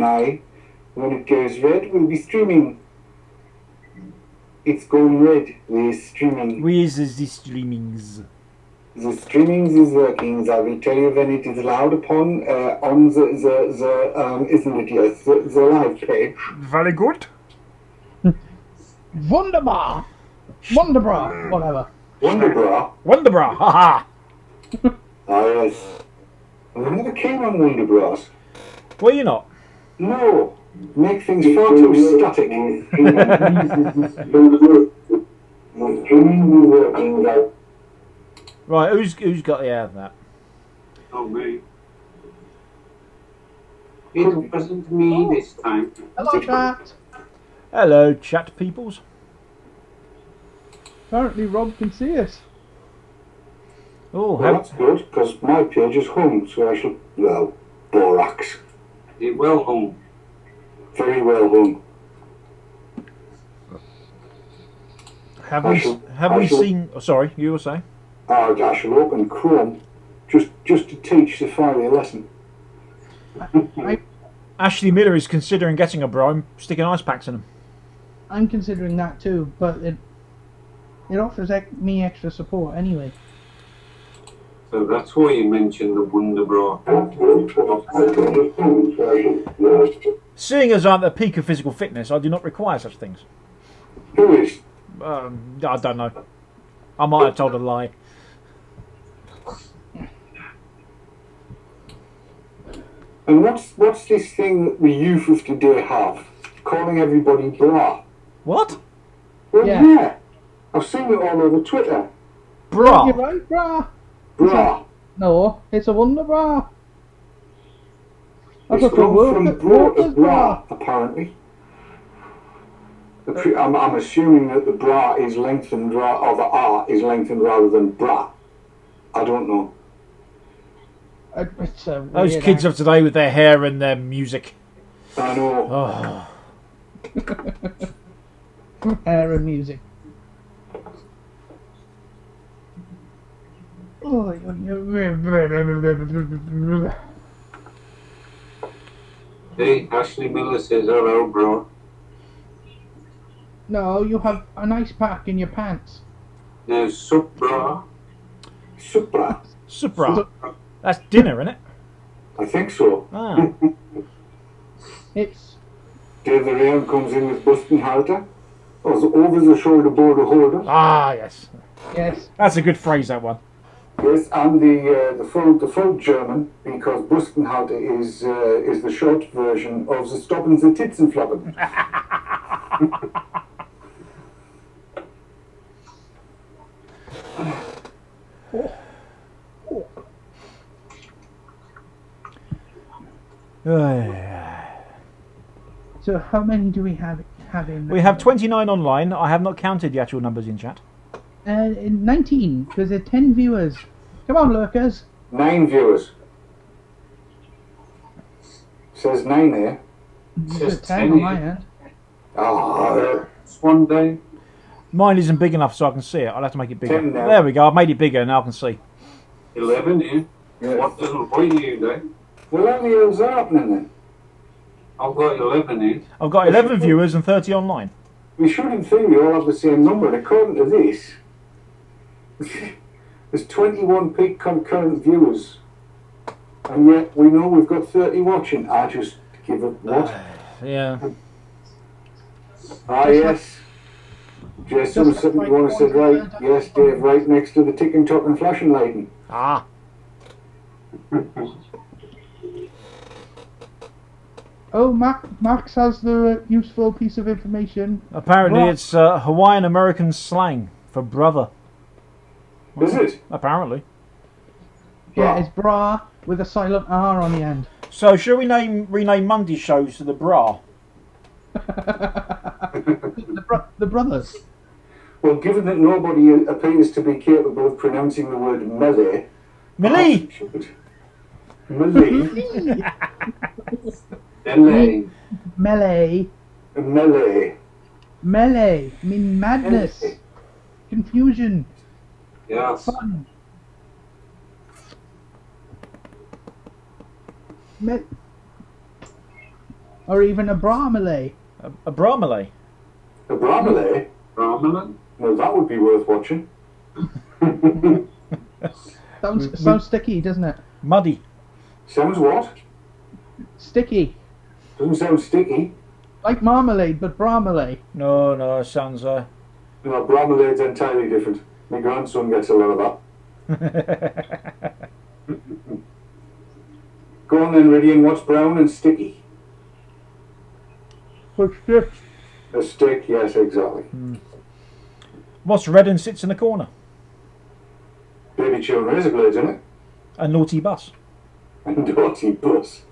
eye. When it goes red, we'll be streaming. It's going red. We're streaming. Where's the streamings? The streamings is working. I will tell you when it is allowed upon on the isn't it? Yes, the live page. Very good. Wunderbar! Wunderbar! Whatever. Wonderbra. Wonderbra, haha. Ah yes. I never came on Wonderbras. Well, you're not. No. Make things far too static. Right, who's got the air of that? Not me. It wasn't me this time. Hello, chat. Hello, chat peoples. Apparently Rob can see us. Oh, Well, that's good, because my page is hung, so I shall, well, borax. It well hung. Very well hung. have we seen? Oh, sorry, you were saying. I shall open Chrome just to teach Safari a lesson. Ashley Miller is considering getting a bra and sticking ice packs in them. I'm considering that too, but it offers me extra support anyway. So that's why you mentioned the Wonderbra. Seeing as I'm at the peak of physical fitness, I do not require such things. Who is? I don't know. I might have told a lie. And what's this thing that the youth of today have? Calling everybody bra. What? Well, Yeah. yeah. I've seen it all over Twitter. Bra. You're right, brah. Bra. No, it's a wonder bra. That's It's what the gone from bra to workers bra, bra. apparently. I'm assuming that the bra is lengthened, or the R is lengthened rather than bra. I don't know. It's a Those weird kids of today with their hair and their music. I know. Oh. hair and music. Oh, Hey, Ashley Miller says hello, bro. no, you have an ice pack in your pants. No, sup, bro. Supra. Supra. That's dinner, isn't it? I think so. Ah. It's Dave the Rain comes in with busting halter. Oh, the over the shoulder border holder. Ah, yes. yes. That's a good phrase, that one. Yes, and the full German, because busting halter is the short version of the stopping the tits and flopping. So how many do we have in? We have 29 online. I have not counted the actual numbers in chat. 19, because there are 10 viewers. Come on, lurkers. 9 viewers. Says 9 there. There's 10 on my end. Ah, It's one day. Mine isn't big enough so I can see it. I'll have to make it bigger. 10 now. There we go. I've made it bigger. Now I can see. 11, eh? Yeah. What doesn't point you, then? Well, how the hell's that happening then? I've got 11, eh? I've got 11 viewers and 30 online. We shouldn't think we all have the same number, and according to this, there's 21 peak concurrent viewers, and yet we know we've got 30 watching. I just give it what? Yeah. Ah, yes. Jason Just 71 like said, right, yes, Dave, right next to the ticking, talking, flashing lighting. Ah. Oh, Max has the useful piece of information. Apparently Bra. it's Hawaiian American slang for brother. Is it? Apparently. Yeah, it's bra with a silent R on the end. So shall we rename Monday's shows to the bra? The brothers. Well, given that nobody appears to be capable of pronouncing the word melee. Millie! Melee. LA. Melee. Melee. Melee. I mean madness. Melee. Confusion. Yes. Fun. Or even a Brahmalay. A Brahmalay. A Brahmalay? Brahman? Well, that would be worth watching. Sounds sticky, doesn't it? Muddy. Sounds what? Sticky. Doesn't sound sticky. Like marmalade, but Brahmalay. No, it sounds... No, Brahmalade's entirely different. My grandson gets a lot of that. Go on then, Rhydian. What's brown and sticky? What's this? A stick, yes, exactly. What's red and sits in the corner? Baby children razor blades, isn't it? A naughty bus. And naughty bus.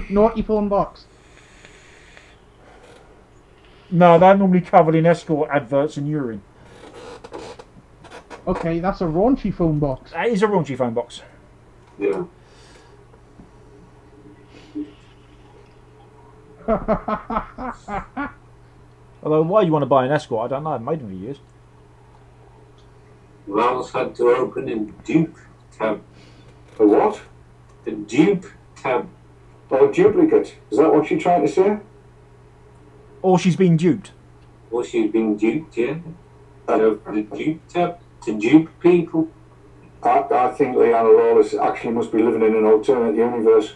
Naughty phone box. No, they're normally covered in escort adverts and urine. Okay, that's a raunchy phone box. That is a raunchy phone box. Yeah. Although, why you want to buy an escort, I don't know. I've made them for years. Val's had to open a dupe tab. A what? A dupe tab. Oh, duplicate. Is that what you're trying to say? Or she's been duped. Or she's been duped, yeah. So the dupe tab to dupe people. I think Leanna Lawless actually must be living in an alternate universe.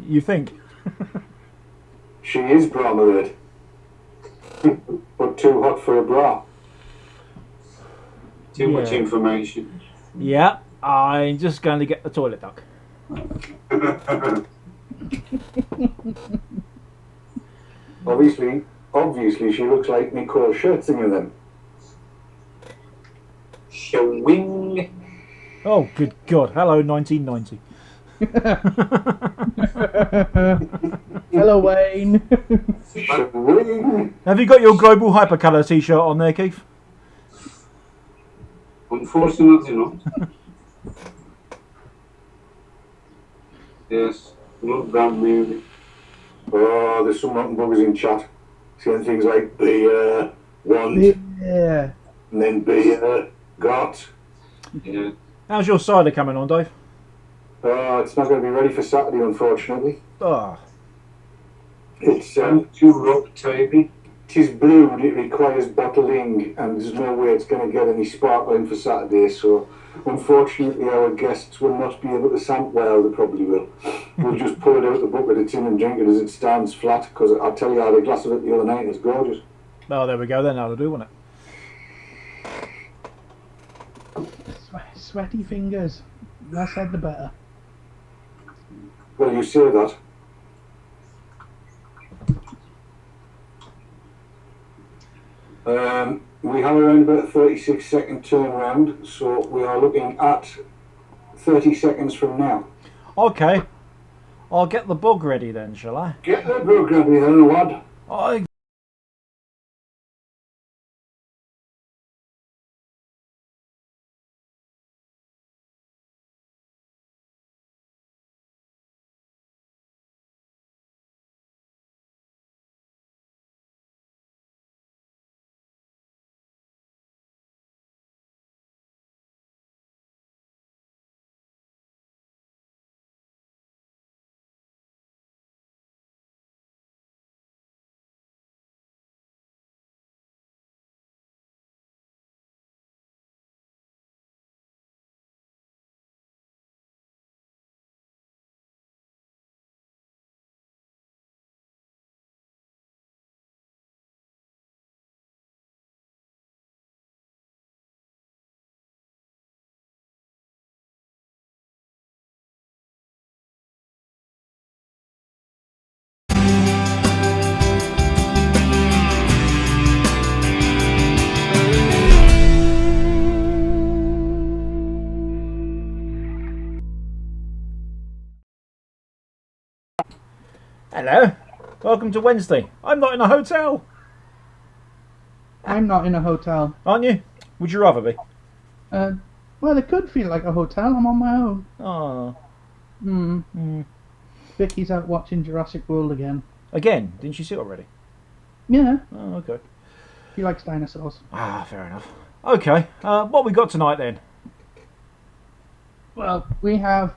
You think? She is Brahmalade. But too hot for a bra. Too much Yeah. information. Yeah, I'm just going to get the toilet duck. Obviously, she looks like Nicole Scherzinger then. Showing. Oh, good God. Hello, 1990. Hello, Wayne. Showing. Have you got your Global Hypercolour t-shirt on there, Keith? Unfortunately not. Yes, love that movie. Oh, there's some rotten buggers in chat saying things like beer, want, Yeah. and then beer, got. Yeah. How's your cider coming on, Dave? Oh, it's not going to be ready for Saturday, unfortunately. Ah, It's Too rough, Toby. it is brewed, it requires bottling, and there's no way it's going to get any sparkling for Saturday, so unfortunately our guests will not be able to sample. Well, they probably will. We'll just pull it out the bucket of tin and drink it as it stands flat, because I'll tell you, I had a glass of it the other night and it's gorgeous. oh, there we go then. That'll do, won't it? Sweaty fingers. Less said the better. Well, you say that. We have around about a 36-second turnaround, so we are looking at 30 seconds from now. Okay. I'll get the bug ready then, shall I? Get the book ready then, lad. I... Hello. Welcome to Wednesday. I'm not in a hotel. I'm not in a hotel. Aren't you? Would you rather be? Well, it could feel like a hotel. I'm on my own. Oh. Vicky's out watching Jurassic World again. Again? Didn't you see it already? Yeah, Oh, okay. she likes dinosaurs. Ah, fair enough. Okay. What we got tonight then? Well, we have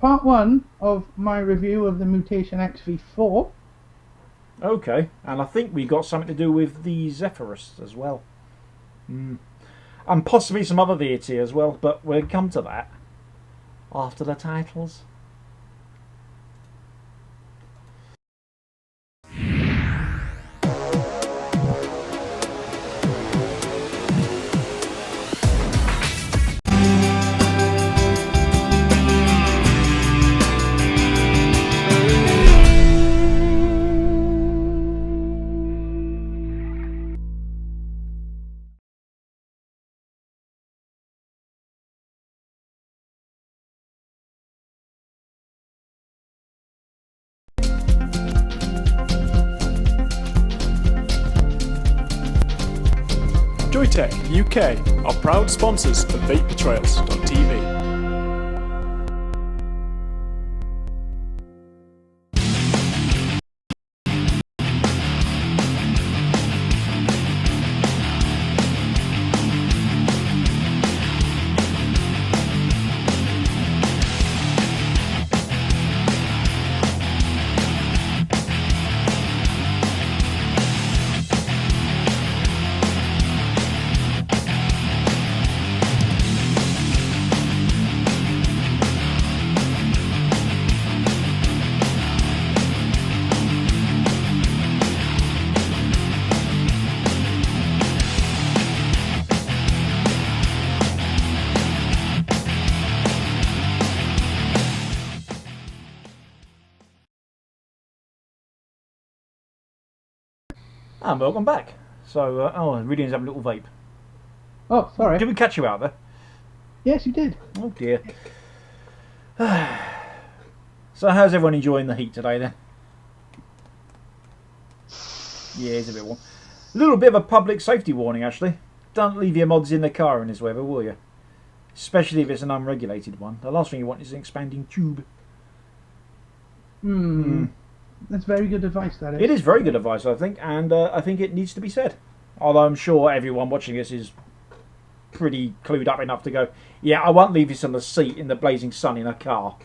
part 1 of my review of the Mutation X V4. Okay, and I think we got something to do with the Zephyrus as well. And possibly some other deity as well, but we'll come to that after the titles. Joytech UK are proud sponsors of vapetrails.tv. And welcome back. So, Rhydian's having a little vape. Oh, sorry. Did we catch you out there? Yes, you did. Oh dear. So how's everyone enjoying the heat today then? Yeah, it's a bit warm. A little bit of a public safety warning actually. Don't leave your mods in the car in this weather, will you? Especially if it's an unregulated one. The last thing you want is an expanding tube. That's very good advice, that is. It is very good advice, I think, and I think it needs to be said. Although I'm sure everyone watching this is pretty clued up enough to go, yeah, I won't leave this on the seat in the blazing sun in a car,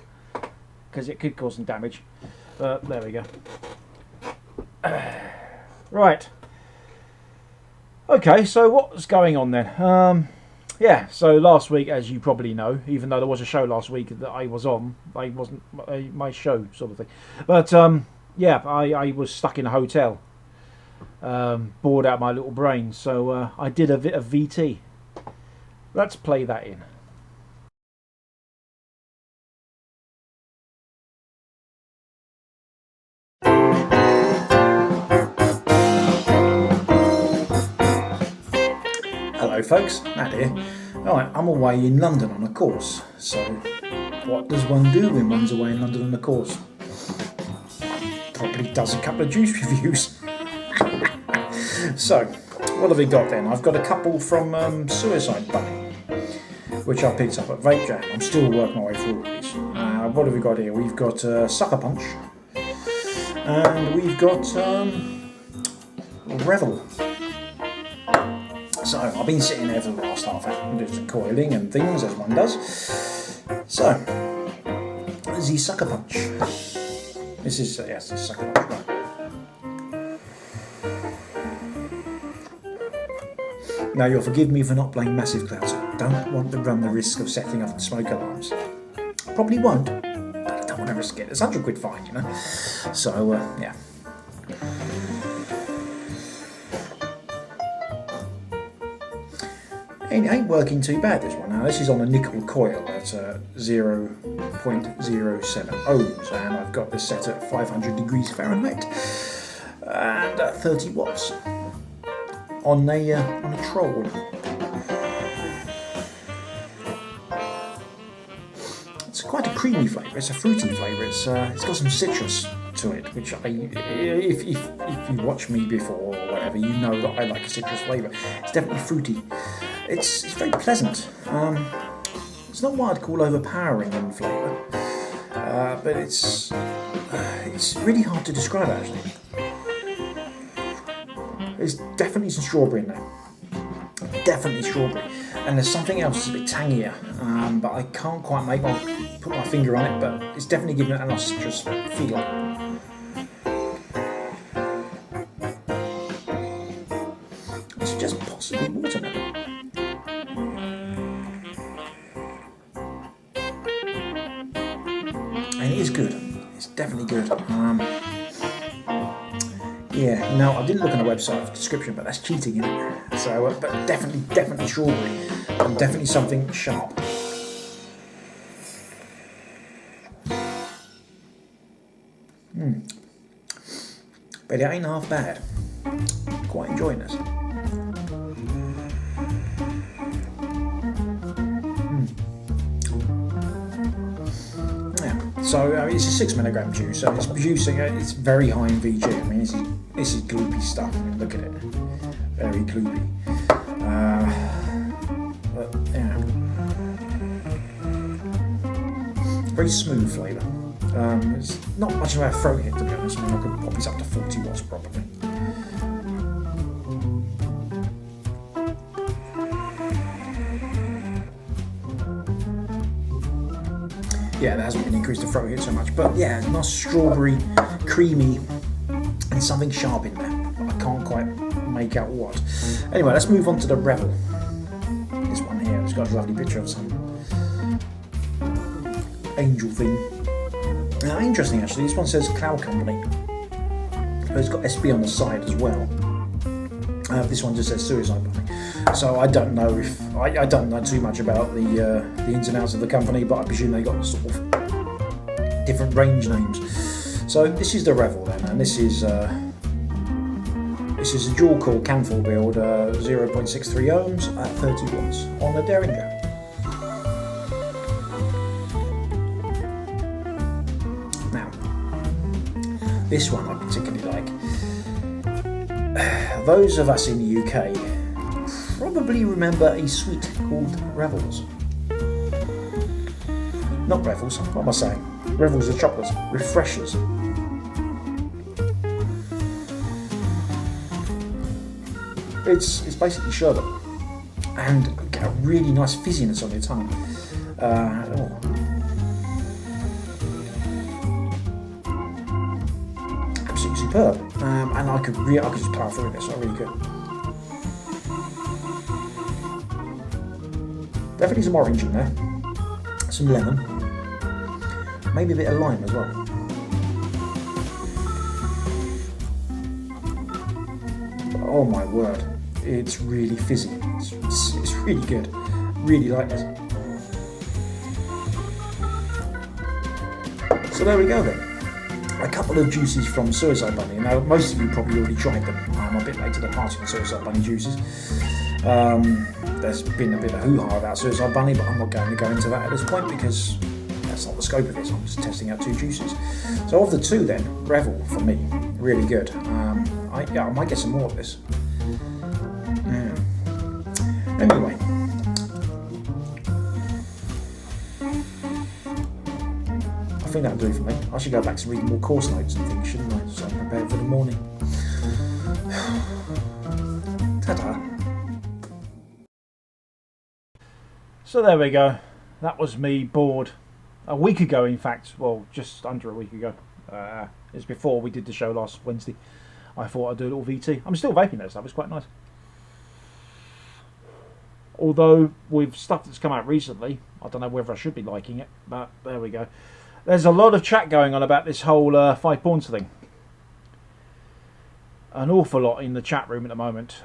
because it could cause some damage. But there we go. Right. Okay, so what's going on then? Yeah, so last week, as you probably know, even though there was a show last week that I was on, I wasn't my show sort of thing. But yeah, I was stuck in a hotel, bored out of my little brain. So I did a bit of VT. Let's play that in. Hello folks, Matt here. Right, I'm away in London on a course. So what does one do when one's away in London on a course? Probably does a couple of juice reviews. So, what have we got then? I've got a couple from Suicide Bunny, which I picked up at Vape Jam. I'm still working my way through all these. What have we got here? We've got Sucker Punch, and we've got Revel. So, I've been sitting there for the last half hour, just coiling and things, as one does. So, the Sucker Punch. This is, yes, the Sucker Punch. Right. Now, you'll forgive me for not playing massive clouds. I don't want to run the risk of setting off smoke alarms. Probably won't, but I don't want to risk it. It's £100 fine, you know. So, yeah. It ain't working too bad, this one. Now, this is on a nickel coil at 0.07 ohms, and I've got this set at 500 degrees Fahrenheit and 30 watts on a troll. It's quite a creamy flavour. It's a fruity flavour. It's got some citrus to it, which if you watch me before or whatever, you know that I like a citrus flavour. It's definitely fruity. It's very pleasant. It's not what I'd call overpowering in flavour, but it's really hard to describe actually. There's definitely some strawberry in there. Definitely strawberry. And there's something else that's a bit tangier. but I can't quite put my finger on it, but it's definitely giving it a nice citrus feel. It's just possibly watermelon. And it is good. It's definitely good. Yeah, you know, I didn't look on the website for description, but that's cheating, isn't it? So, but definitely strawberry, and definitely something sharp. But it ain't half bad. Quite enjoying this. So it's a 6 milligram juice, so it's producing. It's very high in VG. I mean, this is gloopy stuff. I mean, look at it, very gloopy. But yeah, very smooth flavour. It's not much of a throat hit, to be honest. I mean, I could pop this up to 40 watts probably. Yeah, that hasn't been increased the throat hit so much, but yeah, nice strawberry, creamy, and something sharp in there. I can't quite make out what. Anyway, let's move on to the Revel. This one here, it's got a lovely picture of some angel thing. Now, interesting actually, this one says Cloud Company, but it's got SB on the side as well. This one just says Suicide Bunny. So I don't know if I don't know too much about the ins and outs of the company, but I presume they got sort of different range names. So this is the Revel then, and this is a dual core Canfor build, 0.63 ohms at 30 watts on the Derringer. Now, this one I particularly like. Those of us in the UK probably remember a sweet called Revels. Not Revels, what am I saying? Revels are chocolates, refreshers. It's basically sherbet and got a really nice fizziness on your tongue. Absolutely superb, and I could just power through this. I really could. Definitely some orange in there, some lemon, maybe a bit of lime as well. Oh my word, it's really fizzy. It's really good. Really like this. So there we go then. A couple of juices from Suicide Bunny. Now most of you probably already tried them. I'm a bit late to the party on Suicide Bunny juices. There's been a bit of hoo-ha about Suicide Bunny, but I'm not going to go into that at this point because that's not the scope of this. I'm just testing out two juices. So of the two then, Revel for me, really good. I might get some more of this. Anyway. I think that'll do it for me. I should go back to reading more course notes and things, shouldn't I? So I'm prepared for the morning. Ta-da. So there we go. That was me bored a week ago, in fact. Well, just under a week ago. It was before we did the show last Wednesday. I thought I'd do a little VT. I'm still vaping that stuff. It's quite nice. Although with stuff that's come out recently, I don't know whether I should be liking it, but there we go. There's a lot of chat going on about this whole 5 pawns thing. An awful lot in the chat room at the moment.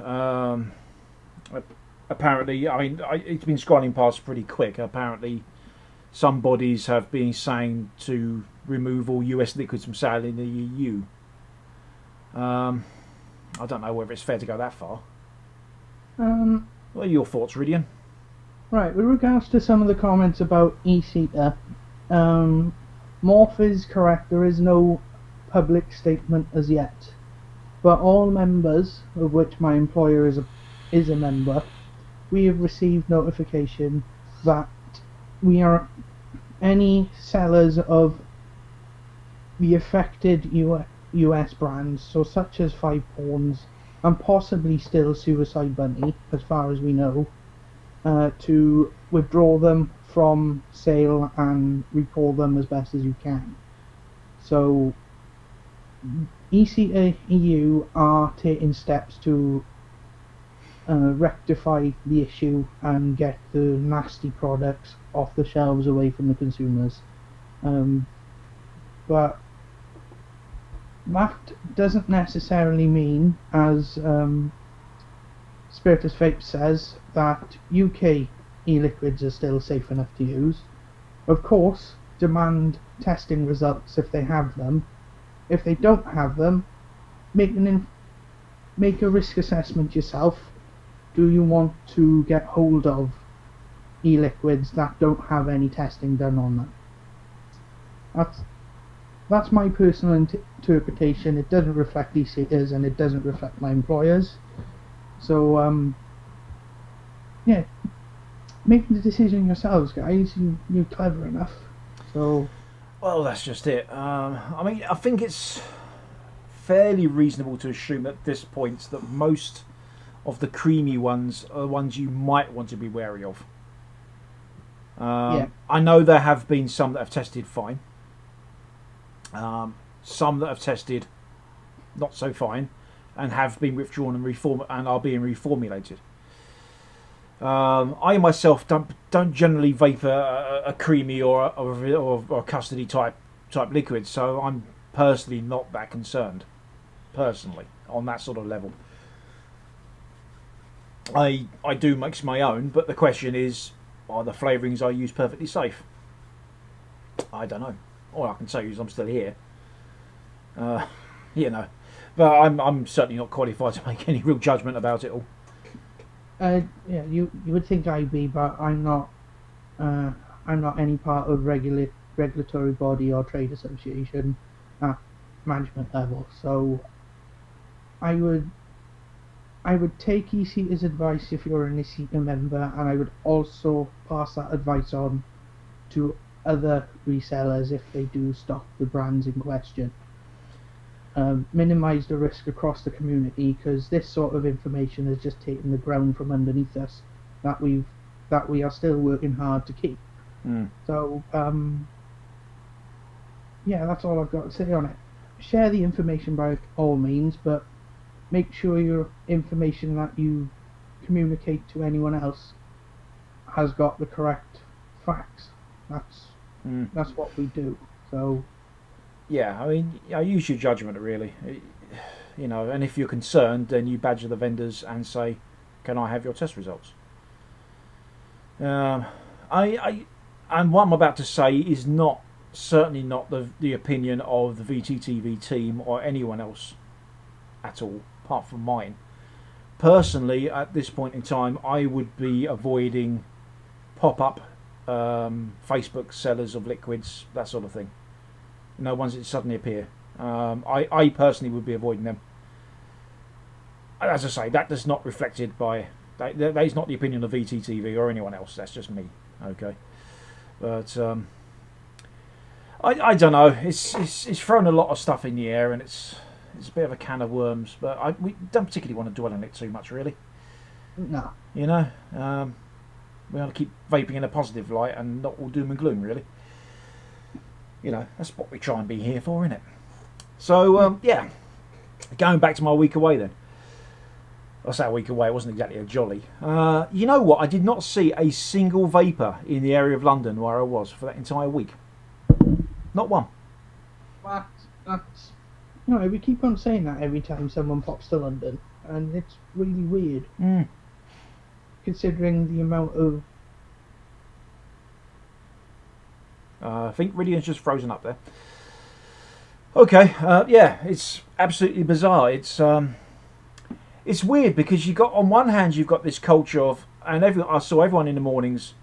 Apparently, I mean, it's been scrolling past pretty quick. Apparently, some bodies have been saying to remove all US liquids from sale in the EU. I don't know whether it's fair to go that far. What are your thoughts, Rhydian? Right, with regards to some of the comments about e-cigs, Morph is correct, there is no public statement as yet. But all members, of which my employer is a member, we have received notification that any sellers of the affected US brands, so such as 5 pawns, and possibly still Suicide Bunny, as far as we know, to withdraw them from sale and recall them as best as you can. So EU are taking steps to rectify the issue and get the nasty products off the shelves away from the consumers. But that doesn't necessarily mean, as Spiritus Vape says, that UK e-liquids are still safe enough to use. Of course, demand testing results if they have them. If they don't have them, make a risk assessment yourself. Do you want to get hold of e-liquids that don't have any testing done on them? That's my personal interpretation. It doesn't reflect e-cigs and it doesn't reflect my employers. So yeah, make the decision yourselves, guys. You're clever enough. So well, that's just it. I mean, I think it's fairly reasonable to assume at this point that most of the creamy ones are the ones you might want to be wary of. I know there have been some that have tested fine. Some that have tested not so fine and have been withdrawn and are being reformulated. I myself don't generally vape a creamy or a custody type liquid, so I'm personally not that concerned. Personally, on that sort of level, I do mix my own, but the question is, are the flavourings I use perfectly safe? I don't know. All I can say is I'm still here. You know, but I'm certainly not qualified to make any real judgment about it all. Yeah, you would think I'd be, but I'm not. I'm not any part of regulatory body or trade association at management level. So I would take e-cigs advice if you're an e-cig member, and I would also pass that advice on to other resellers if they do stock the brands in question. Minimise the risk across the community, because this sort of information has just taken the ground from underneath us that we are still working hard to keep. So yeah, that's all I've got to say on it. Share the information by all means, but make sure your information that you communicate to anyone else has got the correct facts. That's what we do. So yeah, I mean, I use your judgment really, you know. And if you're concerned, then you badger the vendors and say, "Can I have your test results?" And what I'm about to say is certainly not the opinion of the VTTV team or anyone else at all, apart from mine. Personally, at this point in time, I would be avoiding pop-up Facebook sellers of liquids, that sort of thing. No ones that suddenly appear. I personally would be avoiding them. As I say, that is not reflected by. That is not the opinion of VTTV or anyone else. That's just me. Okay, but I don't know. It's thrown a lot of stuff in the air, and it's a bit of a can of worms. But we don't particularly want to dwell on it too much, really. no. You know, we want to keep vaping in a positive light and not all doom and gloom, really. You know, that's what we try and be here for, isn't it? So, yeah, going back to my week away then. I say a week away, it wasn't exactly a jolly. You know what? I did not see a single vaper in the area of London where I was for that entire week. Not one. That's you know, we keep on saying that every time someone pops to London, and it's really weird. Considering the amount of... I think Rhydian's just frozen up there. Okay, yeah, it's absolutely bizarre. It's weird because you got, on one hand, you've got this culture of, and I saw everyone in the mornings.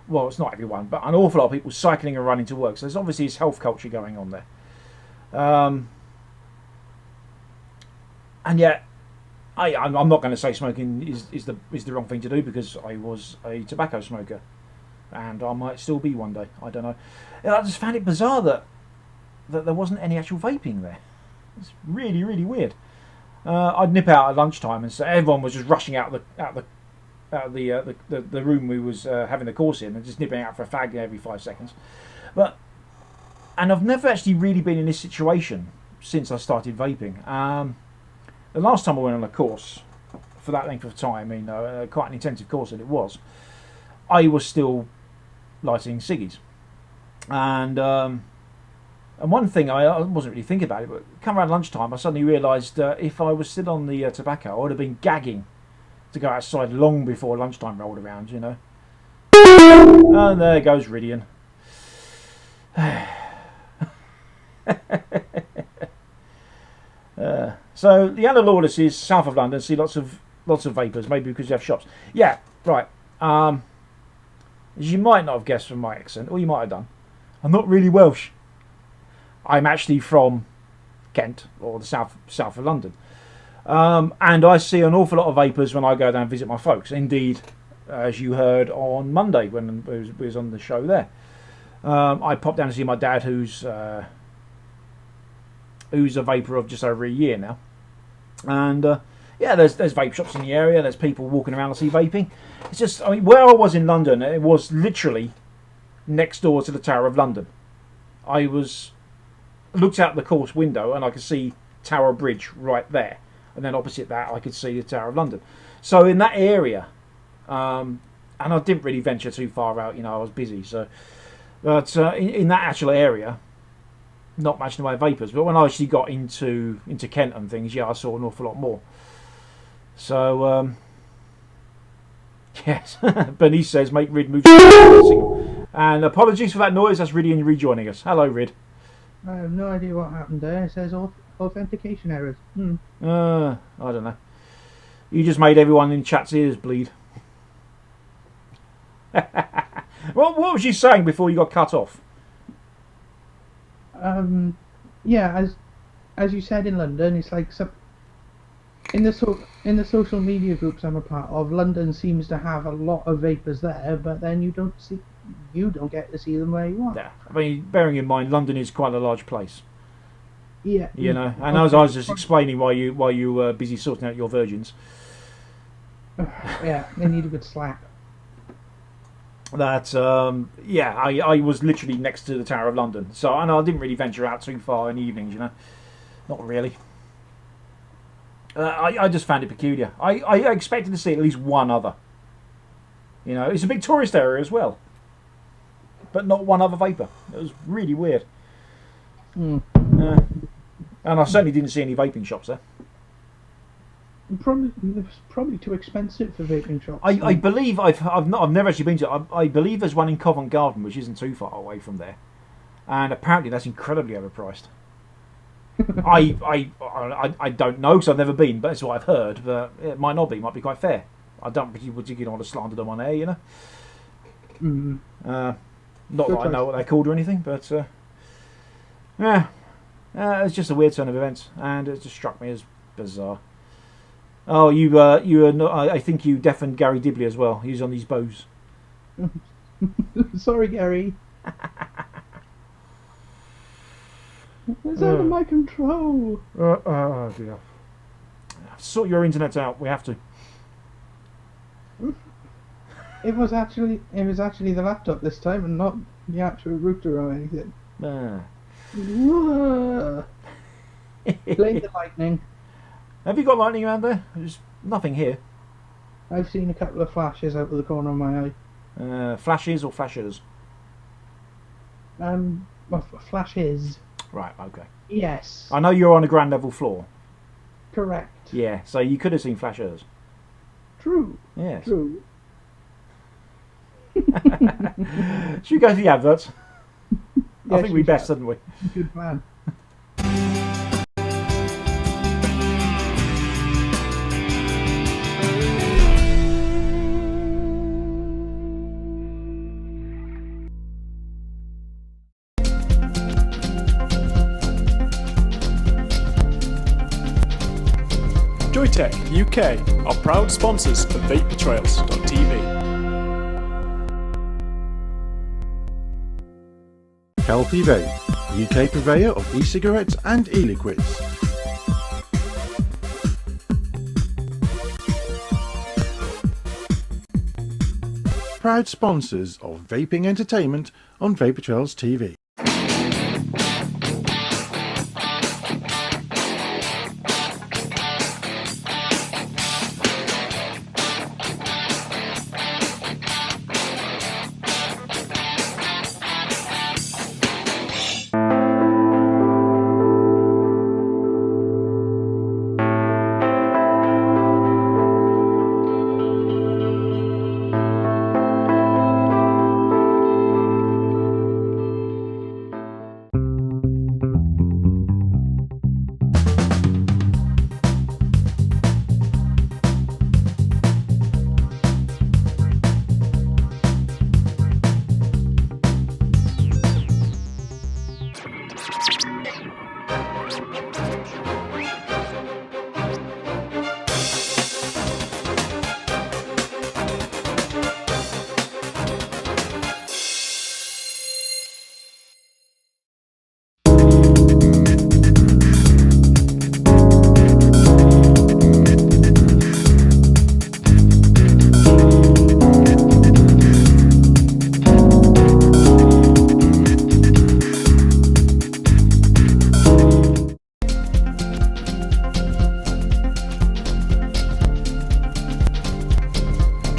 Well, it's not everyone, but an awful lot of people cycling and running to work. So there's obviously this health culture going on there. And yet, I'm not going to say smoking is the wrong thing to do, because I was a tobacco smoker, and I might still be one day. I don't know. I just found it bizarre that there wasn't any actual vaping there. It's really, really weird. I'd nip out at lunchtime, and so everyone was just rushing out the out of the room we was having the course in, and just nipping out for a fag every 5 seconds. And I've never actually really been in this situation since I started vaping. The last time I went on a course for that length of time, quite an intensive course that it was, I was still lighting ciggies. And one thing, I wasn't really thinking about it, but come around lunchtime, I suddenly realised if I was still on the tobacco, I would have been gagging to go outside long before lunchtime rolled around, And there goes Rhydian. So the Anna Lawless is south of London. See lots of vapors, maybe because you have shops. Yeah, right. As you might not have guessed from my accent, or you might have done, I'm not really Welsh. I'm actually from Kent, or the south of London. And I see an awful lot of vapors when I go down and visit my folks. Indeed, as you heard on Monday when we was on the show there. I popped down to see my dad, who's a vapor of just over a year now. And there's vape shops in the area. There's people walking around. I see vaping. It's just, where I was in London, it was literally next door to the Tower of London. I looked out the course window and I could see Tower Bridge right there, and then opposite that I could see the Tower of London. So in that area, and I didn't really venture too far out. I was busy. So, but in that actual area, not much in the way of vapours, but when I actually got into Kent and things, I saw an awful lot more. So, yes, Bernice says, make Rid move. And apologies for that noise, that's Rhydian rejoining us. Hello, Rid. I have no idea what happened there. It says authentication errors. I don't know. You just made everyone in chat's ears bleed. Well, what was you saying before you got cut off? Yeah, as you said, in London, it's like in the social media groups I'm a part of, London seems to have a lot of vapors there, but then you don't get to see them where you are. Yeah, bearing in mind, London is quite a large place. Yeah, and as I was just explaining while you were busy sorting out your virgins. Yeah, they need a good slap. That I was literally next to the Tower of London, so I didn't really venture out too far in the evenings, not really. I just found it peculiar. I expected to see at least one other. It's a big tourist area as well, but not one other vapor. It was really weird. And I certainly didn't see any vaping shops there. Probably too expensive for vaping shops. I believe I've never actually been to. I believe there's one in Covent Garden, which isn't too far away from there, and apparently that's incredibly overpriced. I don't know because I've never been, but that's what I've heard. But it might not be. It might be quite fair. I don't particularly want to slander them on air, Not that I know what they're called or anything, but it's just a weird turn of events, and it just struck me as bizarre. Oh, you are not, I think you deafened Gary Dibley as well. He's on these bows. Sorry, Gary. It's out of my control. Oh dear. Sort your internet out. We have to. It was actually the laptop this time, and not the actual router or anything. Blame the lightning. Have you got lightning around there? There's nothing here. I've seen a couple of flashes out of the corner of my eye. Flashes or flashers? Flashes. Right, okay. Yes. I know you're on a ground level floor. Correct. Yeah, so you could have seen flashers. True. Yes. True. Should we go to the adverts? I think we best, didn't we? Good plan. Joytech UK are proud sponsors of vapingtrails.tv. Healthy Vape, UK purveyor of e-cigarettes and e-liquids. proud sponsors of vaping entertainment on Vapor Trails TV.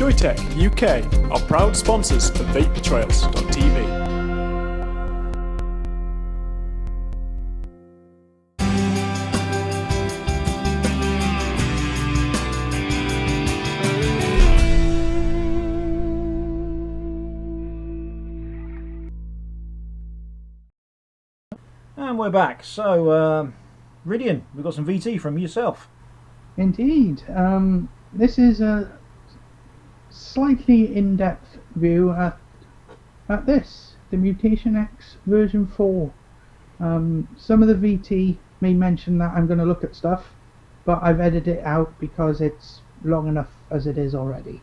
Joytech UK are proud sponsors of vapingtrails.tv. And we're back. So, Rhydian, we've got some VT from yourself. Indeed. This is a slightly in-depth view at this, the Mutation X version 4. Some of the VT may mention that I'm going to look at stuff, but I've edited it out because it's long enough as it is already.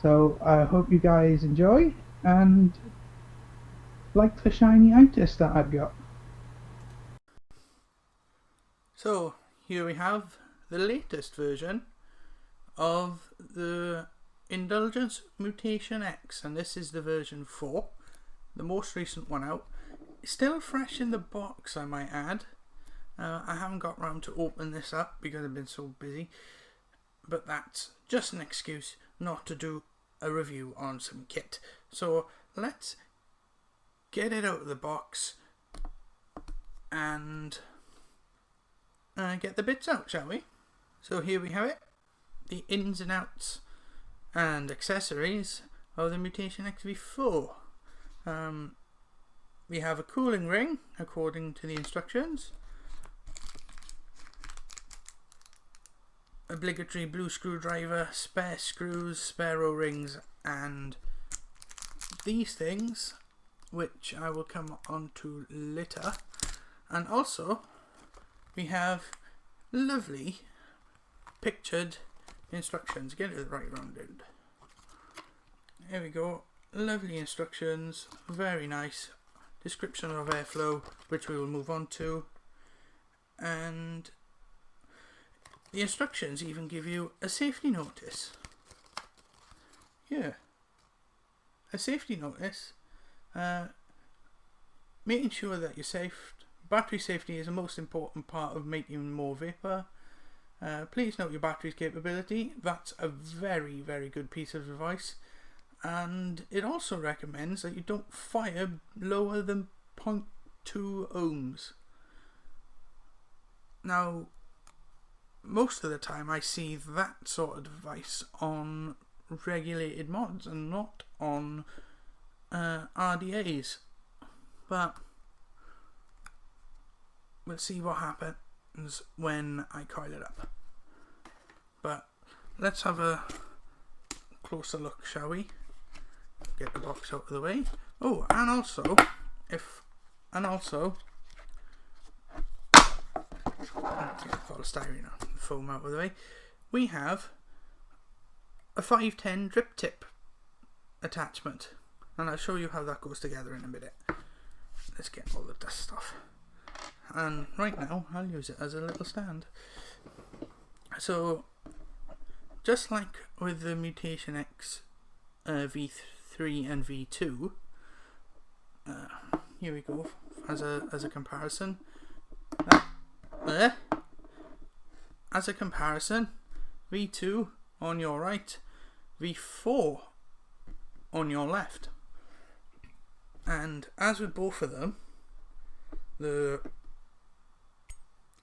So I hope you guys enjoy and like the shiny itis that I've got. So here we have the latest version of the Indulgence Mutation X, and this is the version 4, the most recent one out. Still fresh in the box, I might add. I haven't got round to open this up because I've been so busy, but that's just an excuse not to do a review on some kit. So let's get it out of the box and get the bits out, shall we? So here we have it, the ins and outs and accessories of the Mutation X V4. We have a cooling ring according to the instructions, obligatory blue screwdriver, spare screws, spare O-rings, and these things, which I will come on to later. And also we have lovely pictured instructions. Get it right round end. Here we go. Lovely instructions, very nice. Description of airflow, which we will move on to, and the instructions even give you a safety notice. Yeah, a safety notice, making sure that you're safe. Battery safety is the most important part of making more vapor. Please note your battery's capability. That's a very, very good piece of advice. And it also recommends that you don't fire lower than 0.2 ohms. Now, most of the time I see that sort of device on regulated mods and not on RDAs. But we'll see what happens when I coil it up. But let's have a closer look, shall we? Get the box out of the way. Oh, and also, get polystyrene foam out of the way. We have a 510 drip tip attachment, and I'll show you how that goes together in a minute. Let's get all the dust off. And right now, I'll use it as a little stand. So, just like with the Mutation X V3 and V2. Here we go, as a comparison. As a comparison, V2 on your right, V4 on your left. And as with both of them, the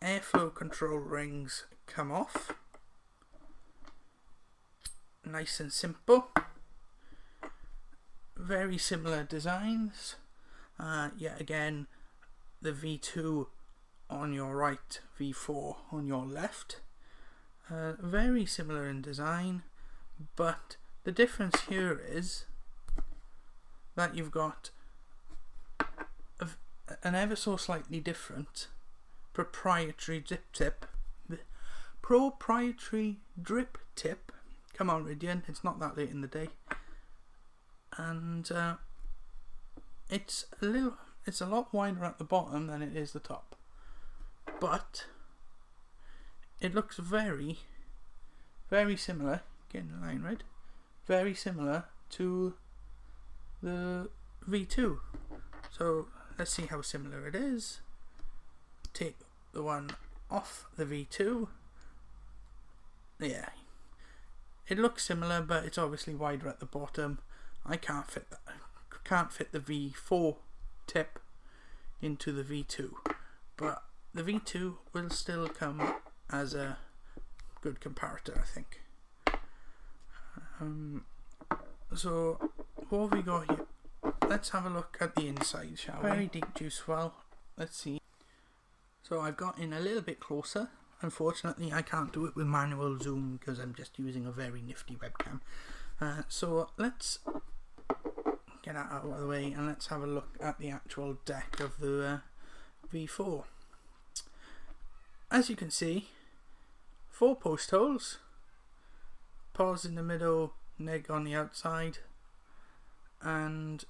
airflow control rings come off. Nice and simple. Very similar designs. Yet again, the V2 on your right, V4 on your left. Very similar in design, but the difference here is that you've got an ever so slightly different proprietary drip tip. Come on, Rhydian, it's not that late in the day. And it's a lot wider at the bottom than it is the top, but it looks very, very similar. Getting the line right. Very similar to the V2. So let's see how similar it is. Take the one off the V2. Yeah, it looks similar, but it's obviously wider at the bottom. I can't fit that. Can't fit the V4 tip into the V2, but the V2 will still come as a good comparator, I think. So what have we got here? Let's have a look at the inside, shall we? Very deep juice well. Let's see. So I've got in a little bit closer. Unfortunately, I can't do it with manual zoom because I'm just using a very nifty webcam. So let's get that out of the way and let's have a look at the actual deck of the V4. As you can see, 4 post holes, pause in the middle, neg on the outside, and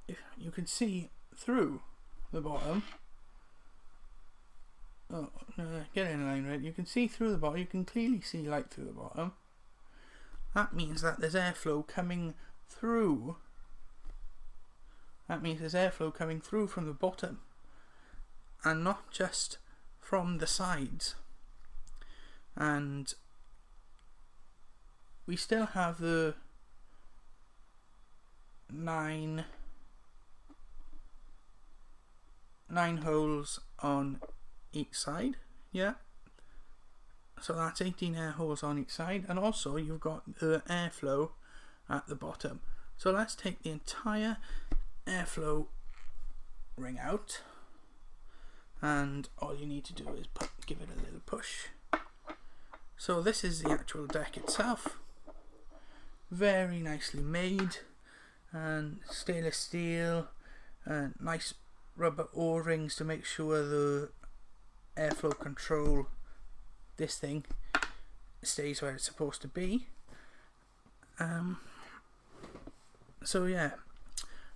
if you can see through the bottom. Oh, no, get in line, right? You can see through the bottom. You can clearly see light through the bottom. That means that there's airflow coming through. That means there's airflow coming through from the bottom, and not just from the sides. And we still have the 9 holes on each side, yeah, so that's 18 air holes on each side, and also you've got the airflow at the bottom. So let's take the entire airflow ring out, and all you need to do is give it a little push. So this is the actual deck itself, very nicely made, and stainless steel, and nice rubber O-rings to make sure the airflow control, this thing, stays where it's supposed to be. So yeah,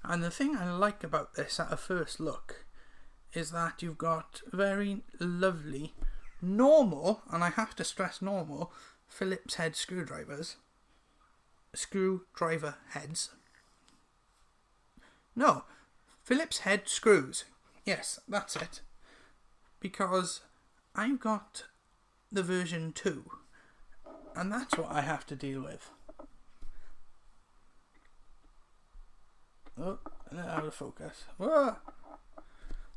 and the thing I like about this at a first look is that you've got very lovely normal, and I have to stress normal, Phillips head screwdriver heads. No, Phillips head screws. Yes, that's it. Because I've got the version 2, and that's what I have to deal with. Oh, out of focus. Whoa.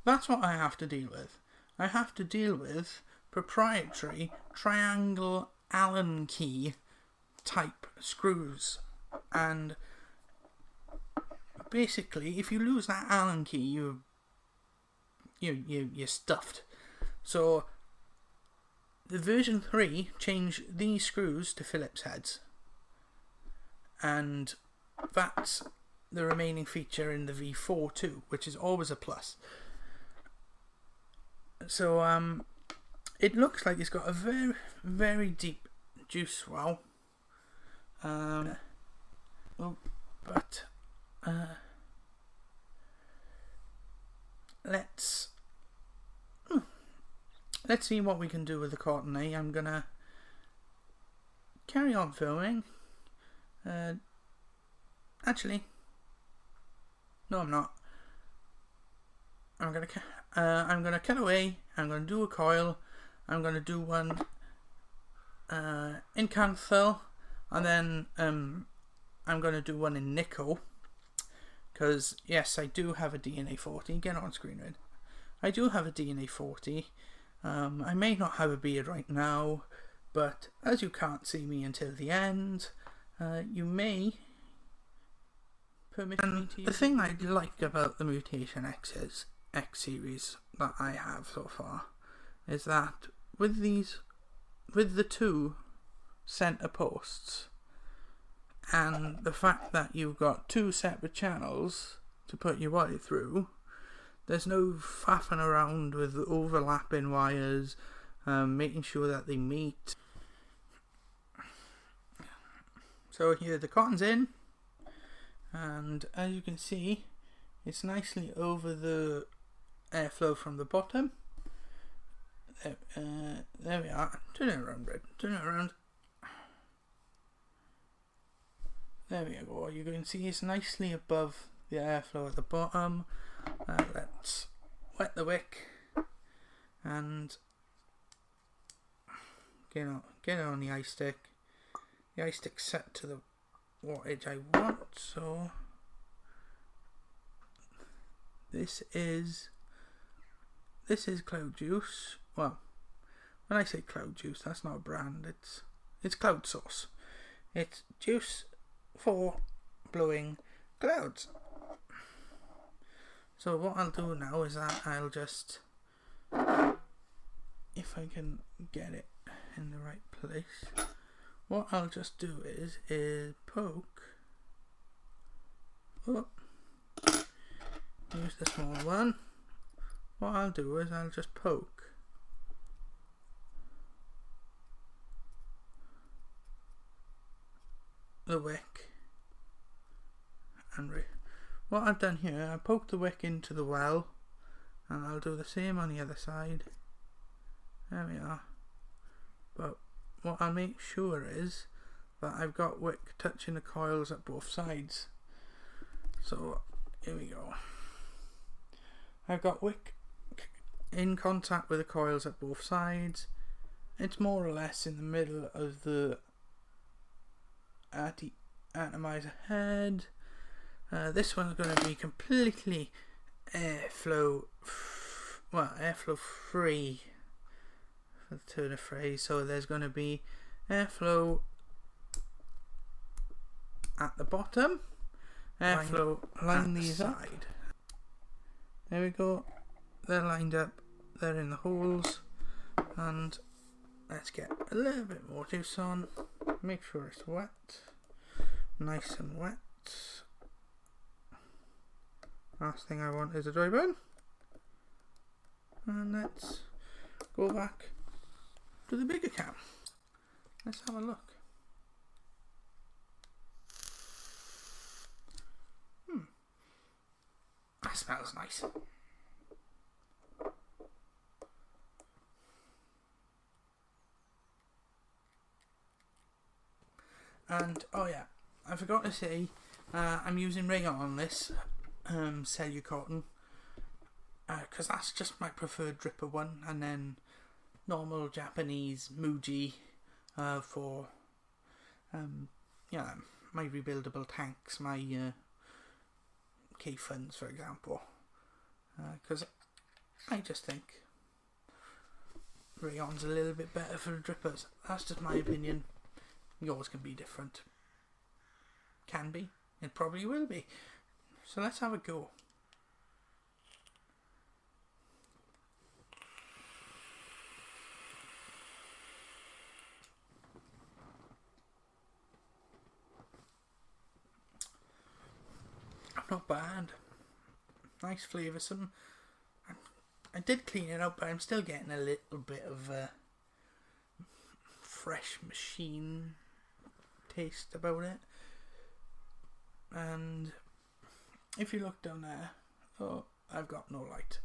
That's what I have to deal with. I have to deal with proprietary triangle Allen key type screws, and basically if you lose that Allen key, you're stuffed. So the version 3 changed these screws to Phillips heads, and that's the remaining feature in the V4 too, which is always a plus. So it looks like it's got a very, very deep juice well. Let's see what we can do with the Cotton A. I'm gonna carry on filming, Actually, no, I'm not. I'm gonna cut away. I'm gonna do a coil. I'm gonna do one in Canthil, and then I'm gonna do one in nickel. Because yes, I do have a DNA 40. Get on screen, Red. I do have a DNA 40. I may not have a beard right now, but as you can't see me until the end, you may permit me to use. The thing I like about the Mutation X series that I have so far is that with the two center posts and the fact that you've got two separate channels to put your wire through, there's no faffing around with overlapping wires, making sure that they meet. So here the cotton's in, and as you can see, it's nicely over the airflow from the bottom. There we are. Turn it around, Red. Turn it around. There we go. You can see it's nicely above the airflow at the bottom. Let's wet the wick and get it on the ice stick. The ice stick's set to the wattage I want, so this is Cloud Juice. Well, when I say Cloud Juice, that's not a brand. It's Cloud Sauce. It's juice for blowing clouds. So what I'll do now is that I'll just, if I can get it in the right place, what I'll just do is poke. Oh, use the small one. What I'll do is I'll just poke the wick, and what I've done here, I poked the wick into the well, and I'll do the same on the other side. There we are. But what I'll make sure is that I've got wick touching the coils at both sides. So here we go. I've got wick in contact with the coils at both sides. It's more or less in the middle of the atomizer head. This one's going to be completely airflow free for the turn of phrase. So there's going to be airflow at the bottom, airflow line these up. There we go. They're lined up. They're in the holes, and let's get a little bit more juice on. Make sure it's wet, nice and wet. Last thing I want is a dry burn. And let's go back to the bigger can. Let's have a look. That smells nice. And oh yeah, I forgot to say, I'm using Rhydian on this cellular cotton, because that's just my preferred dripper one, and then normal Japanese Muji for my rebuildable tanks, my K-Funds for example, because I just think Rhydian's a little bit better for the drippers. That's just my opinion. Yours can be different. Can be. It probably will be. So let's have a go. Not bad. Nice flavoursome. I did clean it up, but I'm still getting a little bit of fresh machine taste about it. And if you look down there, oh, I've got no light.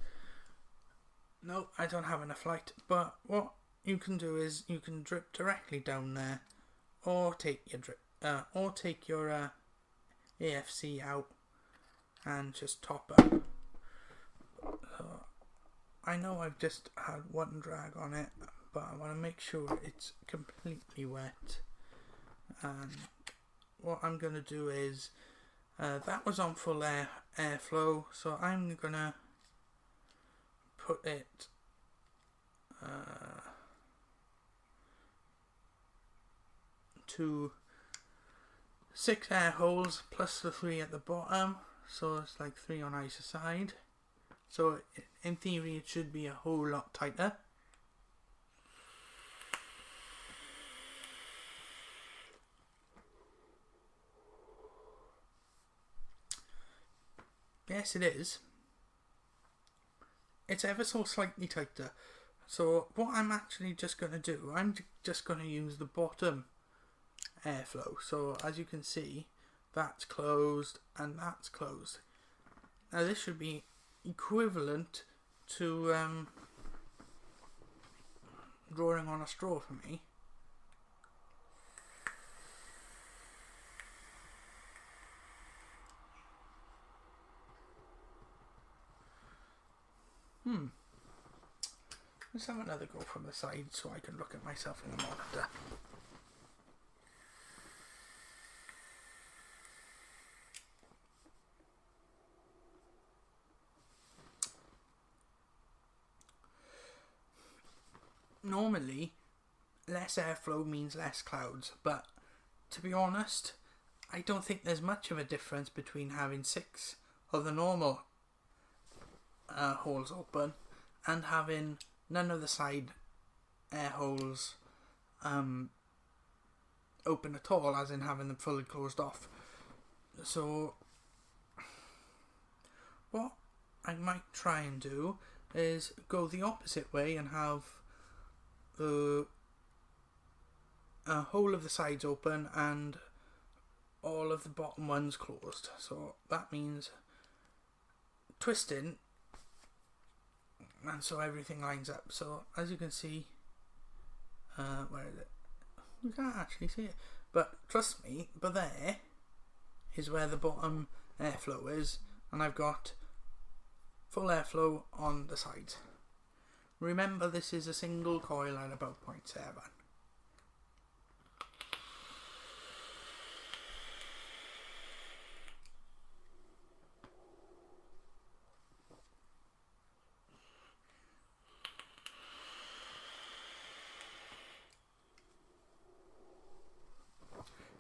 No, I don't have enough light. But what you can do is you can drip directly down there, or take your AFC out and just top up. So I know I've just had one drag on it, but I want to make sure it's completely wet. And what I'm going to do is, that was on full airflow, so I'm going to put it to 6 air holes plus the 3 at the bottom, so it's like 3 on either side. So in theory it should be a whole lot tighter. Yes, it is. It's ever so slightly tighter. So what I'm actually just going to do, I'm just going to use the bottom airflow. So as you can see, that's closed and that's closed. Now this should be equivalent to drawing on a straw for me. Let's have another go from the side so I can look at myself in the monitor. Normally, less airflow means less clouds, but to be honest, I don't think there's much of a difference between having 6 of the normal holes open and having none of the side air holes open at all, as in having them fully closed off. So what I might try and do is go the opposite way and have the whole of the sides open and all of the bottom ones closed. So that means twisting, and so everything lines up. So as you can see, where is it? You can't actually see it, but trust me, but there is where the bottom airflow is, and I've got full airflow on the sides. Remember, this is a single coil at about 0.7.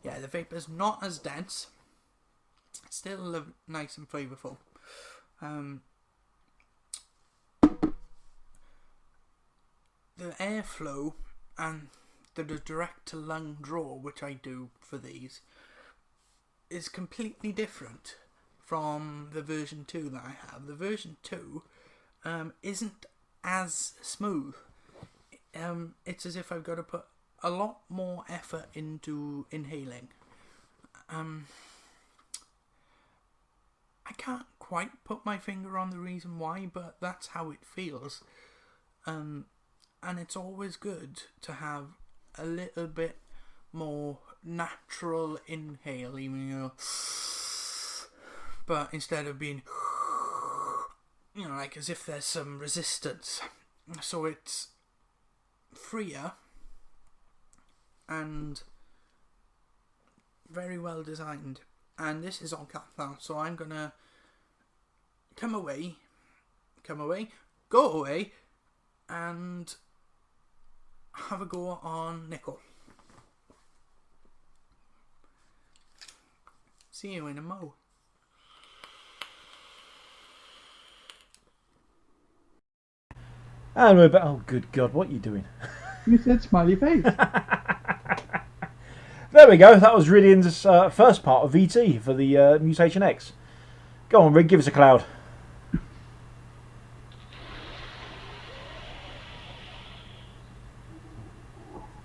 Yeah, the vapour's not as dense. It's still nice and flavourful. The airflow and the direct to lung draw, which I do for these, is completely different from the version 2 that I have. The version 2 isn't as smooth. It's as if I've got to put a lot more effort into inhaling. I can't quite put my finger on the reason why, but that's how it feels. And it's always good to have a little bit more natural inhale, even, you know, but instead of being, you know, like as if there's some resistance. So it's freer and very well designed. And this is on cathal, so I'm gonna come away, go away, and have a go on nickel. See you in a mo. And we're back. Oh, good God, what are you doing? You said smiley face. There we go. That was Rhydian's first part of VT for the Mutation X. Go on, Rig, give us a cloud.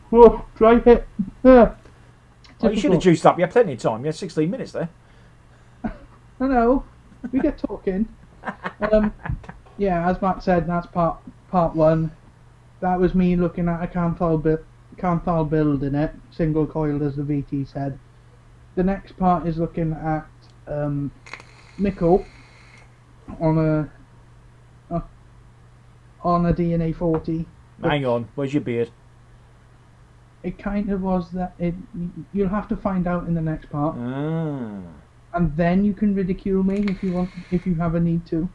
Oh, try it. Oh, you should have juiced up. You had plenty of time. You had 16 minutes there. I know. We get talking. Yeah, as Matt said, that's part 1. That was me looking at a Canthal build in it, single coiled as the VT said. The next part is looking at nickel on a DNA 40. Hang on, where's your beard? It kind of was that. You'll have to find out in the next part, Ah. and then you can ridicule me if you want, if you have a need to.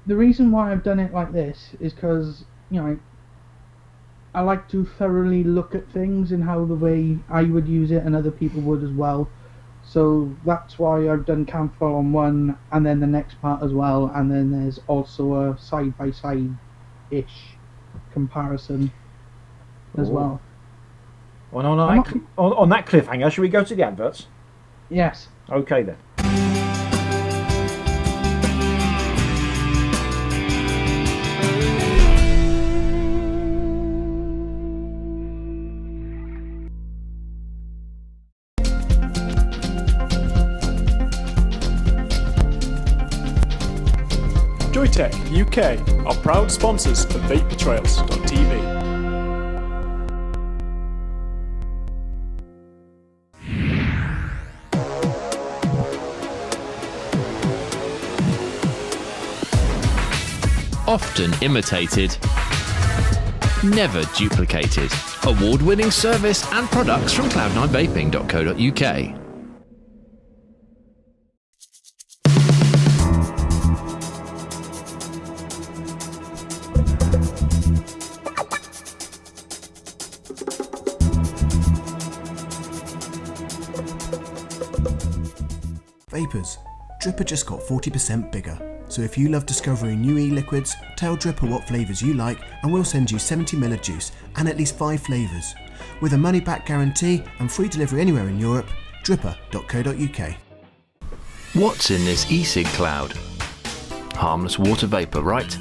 The reason why I've done it like this is because, I like to thoroughly look at things and how the way I would use it and other people would as well. So that's why I've done camouflage on one and then the next part as well, and then there's also a side-by-side-ish comparison as well. Well, on that cliffhanger, should we go to the adverts? Yes. Okay then. Joytech UK are proud sponsors of vapingtrails.tv. Often imitated, never duplicated. Award-winning service and products from cloud9vaping.co.uk. Vapors, Dripper just got 40% bigger. So if you love discovering new e-liquids, tell Dripper what flavours you like and we'll send you 70ml of juice and at least 5 flavours. With a money-back guarantee and free delivery anywhere in Europe, dripper.co.uk. What's in this e-cig cloud? Harmless water vapour, right?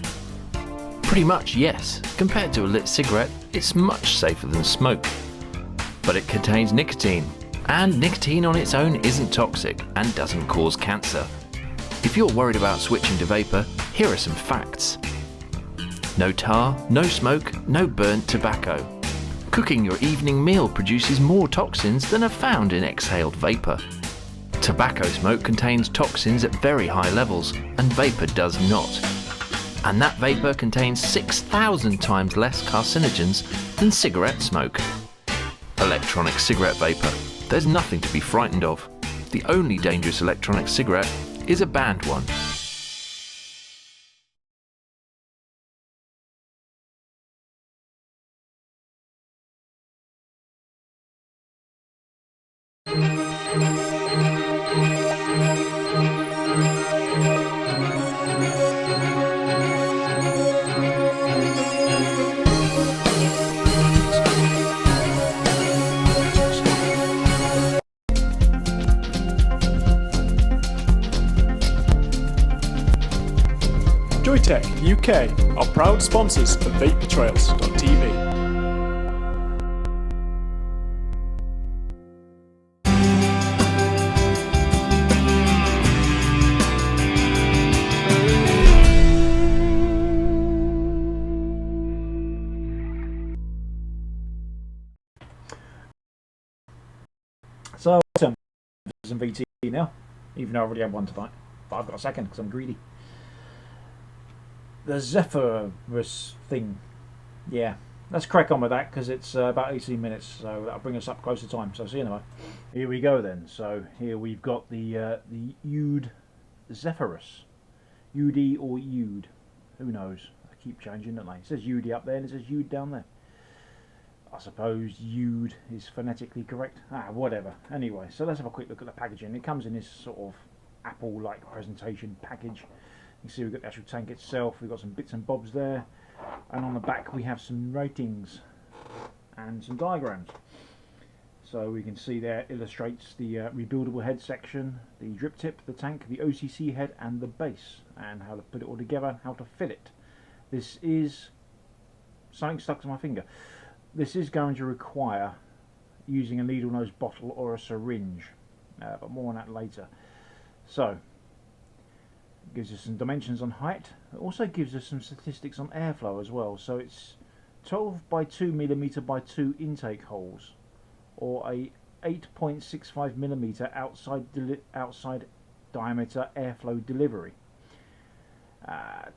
Pretty much, yes. Compared to a lit cigarette, it's much safer than smoke. But it contains nicotine, and nicotine on its own isn't toxic and doesn't cause cancer. If you're worried about switching to vapour, here are some facts. No tar, no smoke, no burnt tobacco. Cooking your evening meal produces more toxins than are found in exhaled vapour. Tobacco smoke contains toxins at very high levels, and vapour does not. And that vapour contains 6,000 times less carcinogens than cigarette smoke. Electronic cigarette vapour. There's nothing to be frightened of. The only dangerous electronic cigarette is a banned one. Joytech UK are proud sponsors of vapingtrails.tv. So, some VT now, even though I already had one tonight, but I've got a second because I'm greedy. The Zephyrus thing, yeah, let's crack on with that because it's about 18 minutes, so that'll bring us up close to time. So see you in a moment. Here we go then. So here we've got the Ude Zephyrus, UD or Ude, who knows? I keep changing, don't I? It says Ude up there and it says Ude down there. I suppose Ude is phonetically correct. Whatever. Anyway, so let's have a quick look at the packaging. It comes in this sort of Apple-like presentation package. You can see we've got the actual tank itself, we've got some bits and bobs there, and on the back we have some ratings and some diagrams. So we can see there illustrates the rebuildable head section, the drip tip, the tank, the OCC head and the base, and how to put it all together, how to fill it. This is something stuck to my finger. This is going to require using a needle nose bottle or a syringe, but more on that later. So Gives us some dimensions on height. It also gives us some statistics on airflow as well. So it's 12 by 2 millimeter by 2 intake holes, or a 8.65 millimeter outside diameter airflow delivery.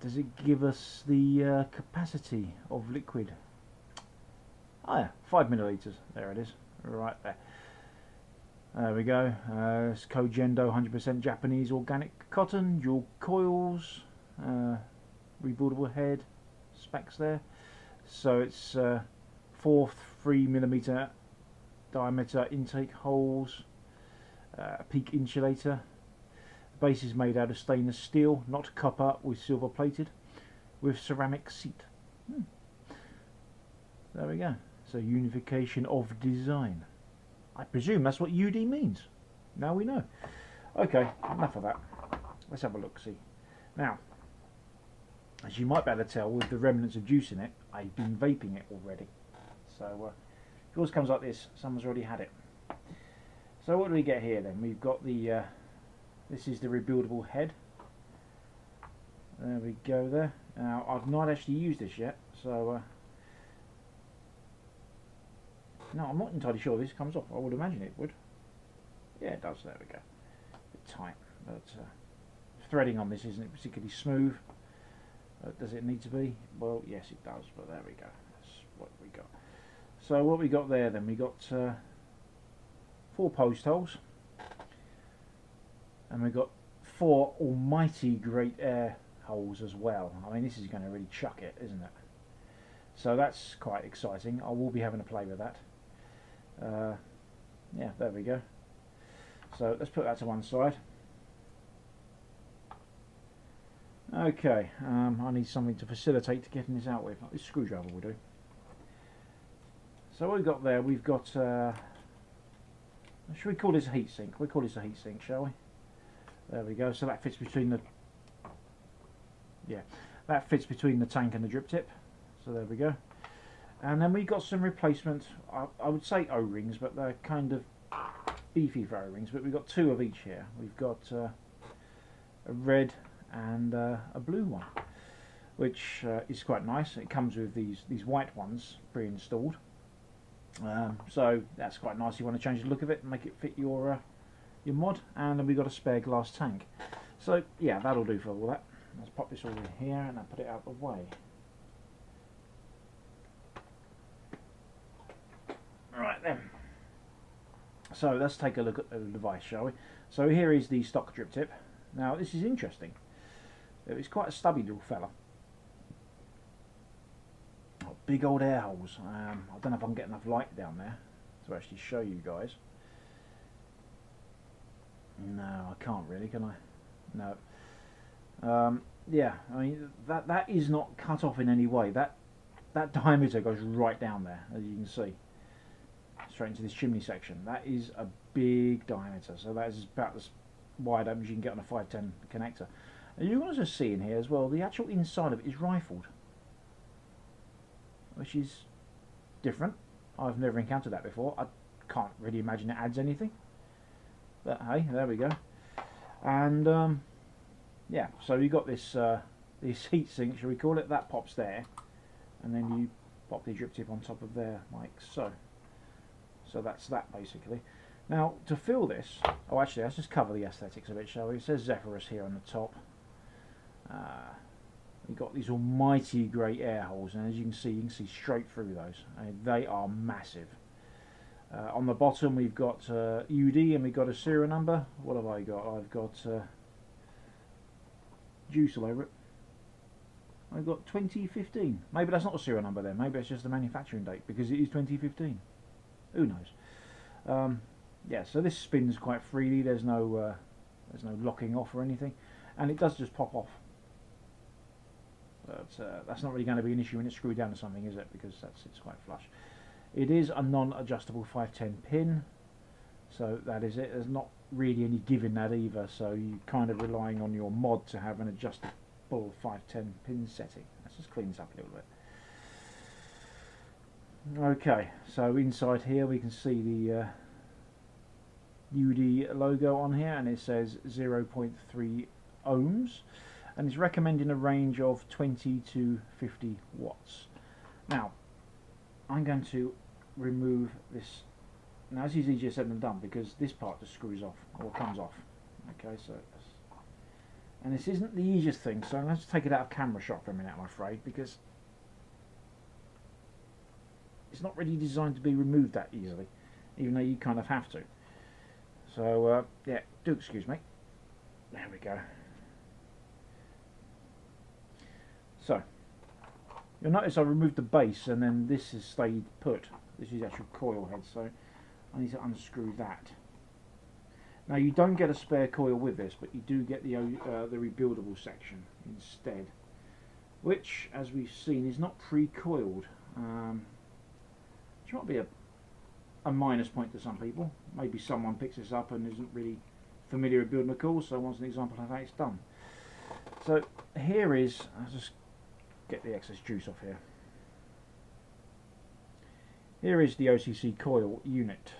Does it give us the capacity of liquid? Oh yeah, 5 milliliters. There it is, right there. There we go. It's Kogendo 100% Japanese organic cotton, dual coils, rebuildable head, specs there. So it's 4 3mm diameter intake holes, peak insulator. The base is made out of stainless steel, not copper, with silver plated, with ceramic seat. There we go. So unification of design. I presume that's what UD means. Now we know. Okay, enough of that. Let's have a look, see. Now, as you might be able to tell with the remnants of juice in it, I've been vaping it already. So, yours comes like this. Someone's already had it. So what do we get here then? We've got the, this is the rebuildable head. There we go there. Now, I've not actually used this yet, so... no, I'm not entirely sure this comes off. I would imagine it would. Yeah, it does. There we go. A bit tight. But threading on this isn't particularly smooth. Does it need to be? Well, yes, it does. But there we go. That's what we got. So what we got there then? We got 4 post holes. And we got 4 almighty great air holes as well. I mean, this is going to really chuck it, isn't it? So that's quite exciting. I will be having a play with that. Yeah, there we go. So let's put that to one side. Okay, I need something to facilitate getting this out with. This screwdriver will do. So what we've got there, we've got, should we call this a heat sink? We'll call this a heat sink, shall we? There we go. So that fits between the, yeah, that fits between the tank and the drip tip. So there we go. And then we've got some replacement, I would say O-rings, but they're kind of beefy for O-rings, but we've got 2 of each here. We've got a red and a blue one, which is quite nice. It comes with these white ones pre-installed. So that's quite nice. You want to change the look of it and make it fit your mod. And then we've got a spare glass tank. So yeah, that'll do for all that. Let's pop this all in here and I'll put it out the way. Right then. So let's take a look at the device, shall we? So here is the stock drip tip. Now this is interesting. It's quite a stubby little fella. Oh, big old air holes. I don't know if I can get enough light down there to actually show you guys. No, I can't really, can I? No. Yeah, I mean that is not cut off in any way. That diameter goes right down there, as you can see, straight into this chimney section. That is a big diameter, so that is about as wide open as you can get on a 510 connector. And you can also see in here as well, the actual inside of it is rifled, which is different. I've never encountered that before. I can't really imagine it adds anything, but hey, there we go. And yeah, so you got this this heat sink, shall we call it, that pops there, and then you pop the drip tip on top of there, like so. So that's that basically. Now to fill this, oh actually let's just cover the aesthetics of it, shall we? It says Zephyrus here on the top. We've got these almighty grey air holes, and as you can see straight through those. They are massive. On the bottom we've got UD, and we've got a serial number. What have I got? I've got juice all over it. I've got 2015. Maybe that's not a serial number then. Maybe it's just the manufacturing date, because it is 2015. Who knows? Yeah, so this spins quite freely. There's no locking off or anything, and it does just pop off. But that's not really going to be an issue when it's screwed down to something, is it? Because it's quite flush. It is a non-adjustable 510 pin, so that is it. There's not really any give in that either, so you're kind of relying on your mod to have an adjustable 510 pin setting. Let's just clean this up a little bit. Okay, so inside here we can see the UD logo on here, and it says 0.3 ohms, and it's recommending a range of 20 to 50 watts. Now, I'm going to remove this. Now, this is easier said than done because this part just screws off or comes off. Okay, so and this isn't the easiest thing, so I'm going to take it out of camera shot for a minute, I'm afraid, because it's not really designed to be removed that easily, even though you kind of have to. So yeah, do excuse me. There we go. So you'll notice I removed the base, and then this has stayed put. This is the actual coil head, so I need to unscrew that. Now, you don't get a spare coil with this, but you do get the rebuildable section instead, which, as we've seen, is not pre-coiled, which might be a minus point to some people. Maybe someone picks this up and isn't really familiar with building a coil, so wants an example of how it's done. So here is, I'll just get the excess juice off here. Here is the OCC coil unit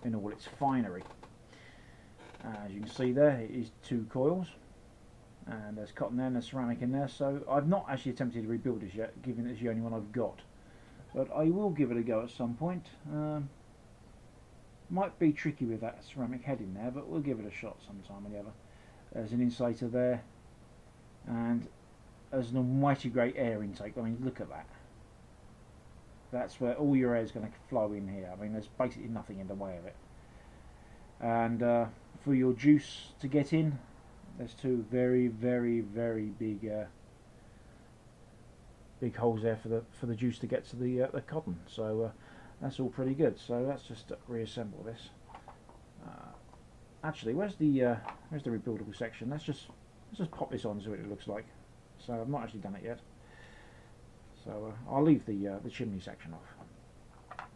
in all its finery. As you can see there, it is 2 coils, and there's cotton there and there's ceramic in there. So I've not actually attempted to rebuild this yet, given it's the only one I've got, but I will give it a go at some point. Might be tricky with that ceramic head in there, but we'll give it a shot sometime or the other. There's an insulator there, and there's an almighty great air intake. I mean, look at that. That's where all your air is going to flow in here. I mean, there's basically nothing in the way of it. And for your juice to get in, there's 2 very, very, very big big holes there for the juice to get to the cotton. So that's all pretty good. So let's just reassemble this. Actually, where's the rebuildable section? Let's just pop this on, see what it looks like. So I've not actually done it yet. So I'll leave the chimney section off.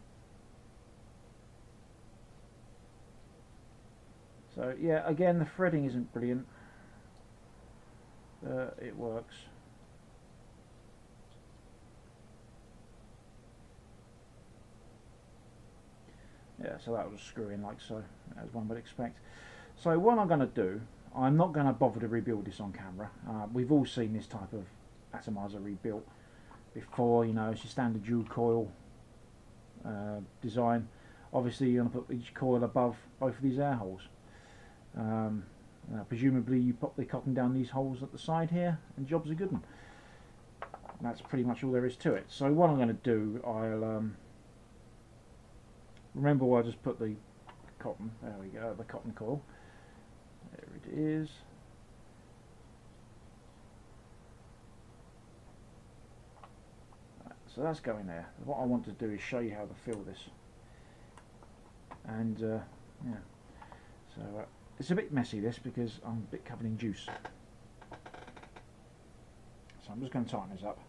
So yeah, again, the threading isn't brilliant. It works. Yeah, so that will screw in like so, as one would expect. So what I'm going to do, I'm not going to bother to rebuild this on camera. We've all seen this type of atomizer rebuilt before. You know, it's your standard dual coil design. Obviously, you're going to put each coil above both of these air holes. Presumably, you pop the cotton down these holes at the side here, and jobs are good. That's pretty much all there is to it. So what I'm going to do, I'll remember where I just put the cotton. There we go, the cotton coil. There it is. So that's going there. What I want to do is show you how to fill this. And yeah, so it's a bit messy this because I'm a bit covered in juice. So I'm just going to tighten this up.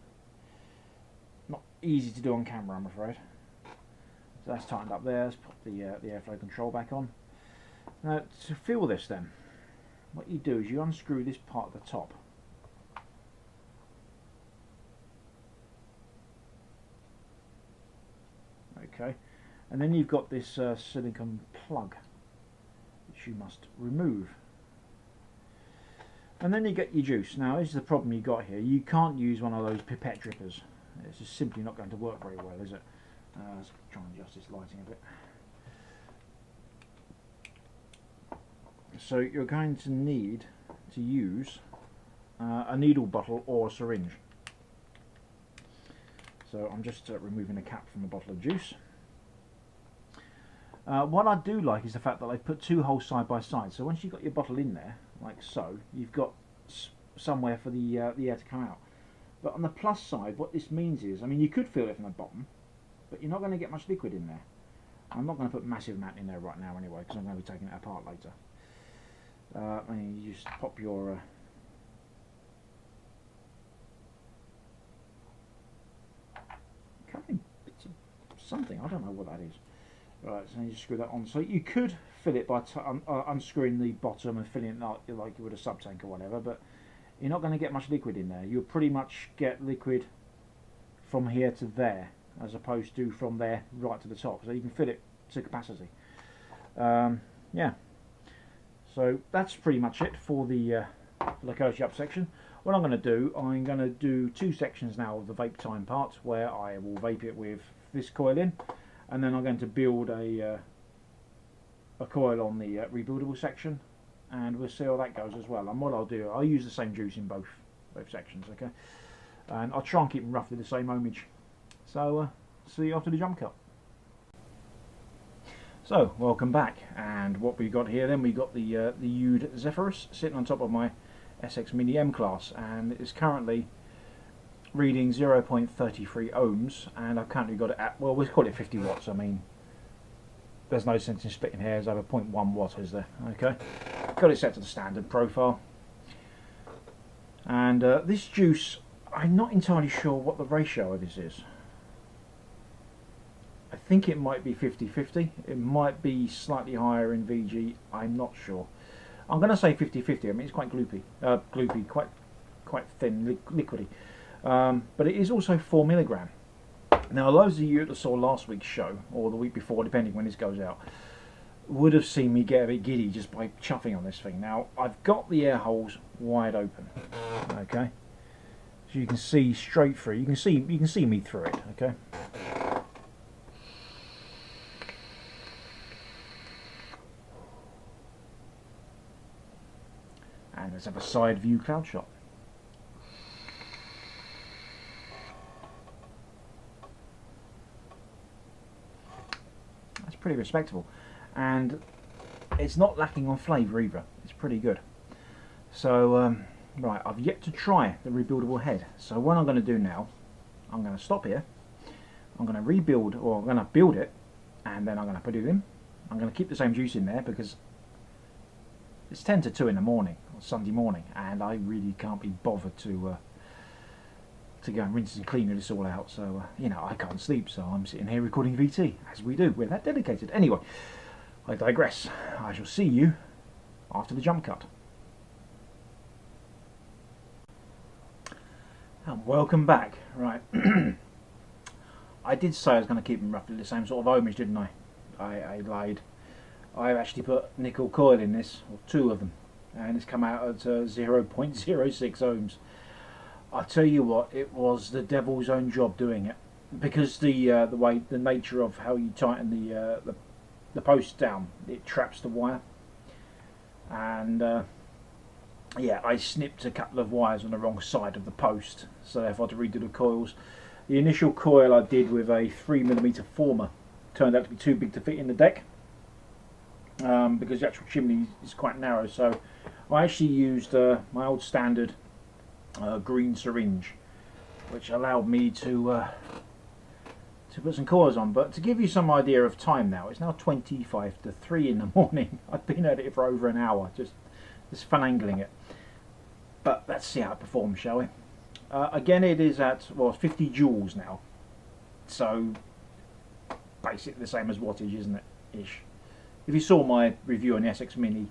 Not easy to do on camera, I'm afraid. So that's tightened up there. Let's put the airflow control back on. Now to fill this then, what you do is you unscrew this part at the top. Okay, and then you've got this silicone plug which you must remove, and then you get your juice. Now this is the problem you got here. You can't use one of those pipette drippers. It's just simply not going to work very well, is it? Let's try and adjust this lighting a bit. So you're going to need to use a needle bottle or a syringe. So I'm just removing the cap from the bottle of juice. What I do like is the fact that they put 2 holes side by side. So once you've got your bottle in there, like so, you've got somewhere for the air to come out. But on the plus side, what this means is, I mean, you could fill it from the bottom, but you're not going to get much liquid in there. I'm not going to put massive amount in there right now anyway, because I'm going to be taking it apart later. I mean, you just pop your covering bits of something. I don't know what that is. Right, so you just screw that on. So you could fill it by unscrewing the bottom and filling it like you would a sub tank or whatever, but you're not going to get much liquid in there. You'll pretty much get liquid from here to there, as opposed to from there right to the top. So you can fill it to capacity. Yeah. So that's pretty much it for the locomotive up section. What I'm going to do 2 sections now of the vape time part, where I will vape it with this coil in, and then I'm going to build a coil on the rebuildable section, and we'll see how that goes as well. And what I'll do, I'll use the same juice in both sections, okay? And I'll try and keep them roughly the same ohmage. So see you after the jump cut. So welcome back, and what we got here then, we got the Ude Zephyrus sitting on top of my SX Mini M class, and it's currently reading 0.33 ohms, and I've currently got it at, well, we'll call it 50 watts. I mean, there's no sense in splitting hairs over 0.1 watt, is there? Okay, got it set to the standard profile. And this juice, I'm not entirely sure what the ratio of this is. I think it might be 50-50. It might be slightly higher in VG. I'm not sure. I'm going to say 50-50. I mean, it's quite gloopy, quite thin, liquidy. But it is also 4 milligram. Now, those of you that saw last week's show, or the week before, depending when this goes out, would have seen me get a bit giddy just by chuffing on this thing. Now, I've got the air holes wide open. Okay, so you can see straight through. You can see me through it. Okay. And let's have a side view cloud shot. That's pretty respectable, and it's not lacking on flavour either. It's pretty good. So right, I've yet to try the rebuildable head. So what I'm going to do now, I'm going to stop here. I'm going to rebuild, or I'm going to build it, and then I'm going to put it in. I'm going to keep the same juice in there because it's 10 to 2 in the morning, or Sunday morning, and I really can't be bothered to go and rinse and clean this all out. So you know, I can't sleep, so I'm sitting here recording VT, as we do. We're that dedicated. Anyway, I digress. I shall see you after the jump cut. And welcome back. Right, I did say I was going to keep them roughly the same sort of ohmage, didn't I? I lied. I've actually put nickel coil in this, or 2 of them, and it's come out at 0.06 ohms. I'll tell you what, it was the devil's own job doing it, because the nature of how you tighten the post down, it traps the wire, and yeah, I snipped a couple of wires on the wrong side of the post, so therefore I had to redo the coils. The initial coil I did with a 3mm former turned out to be too big to fit in the deck. Because the actual chimney is quite narrow, so I actually used my old standard green syringe, which allowed me to put some coils on. But to give you some idea of time now, it's now 25 to 3 in the morning. I've been at it for over an hour, just finagling it. But let's see how it performs, shall we? Again, it is at, well, 50 joules now, so basically the same as wattage, isn't it? Ish. If you saw my review on the SX Mini,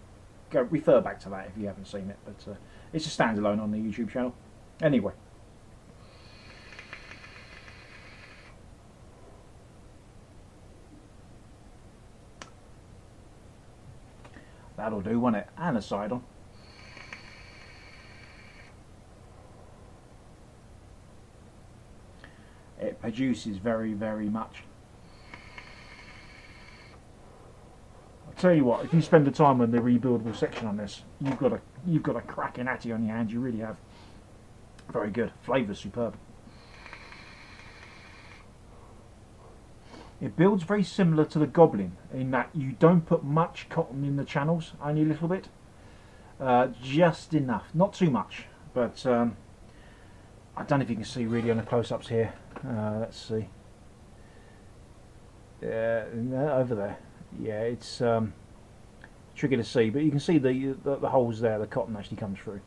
go refer back to that if you haven't seen it. But it's a standalone on the YouTube channel. Anyway, that'll do, won't it? And a side on. It produces very, very much. Tell you what, if you spend the time on the rebuildable section on this, you've got a cracking atty on your hands. You really have. Very good. Flavour's superb. It builds very similar to the Goblin in that you don't put much cotton in the channels, only a little bit, just enough, not too much. But I don't know if you can see really on the close-ups here. Let's see. Over there. Yeah, it's tricky to see, but you can see the holes there. The cotton actually comes through.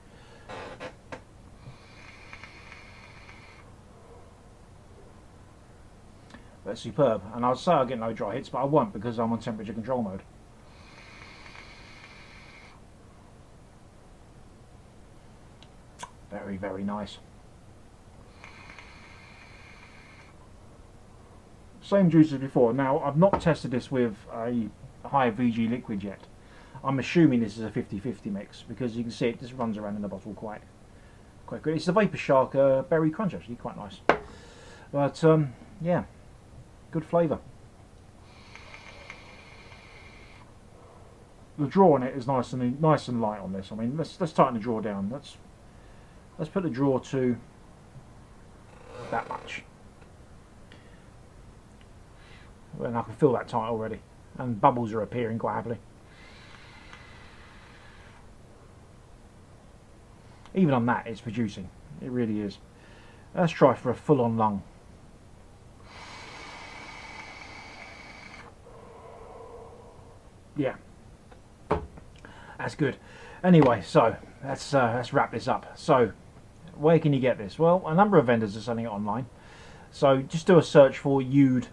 That's superb, and I'll say I'll get no dry hits, but I won't because I'm on temperature control mode. Very, very nice. Same juice as before. Now, I've not tested this with a high VG liquid yet. I'm assuming this is a 50-50 mix because you can see it just runs around in the bottle quite good. It's the Vapor Shark Berry Crunch, actually, quite nice. But yeah, good flavour. The draw on it is nice and light on this. I mean, let's tighten the draw down. Let's put the draw to that much. And I can feel that tight already, and bubbles are appearing quite happily. Even on that, it's producing. It really is. Let's try for a full-on lung. Yeah, that's good. Anyway, so let's wrap this up. So, where can you get this? Well, a number of vendors are selling it online. So just do a search for Ude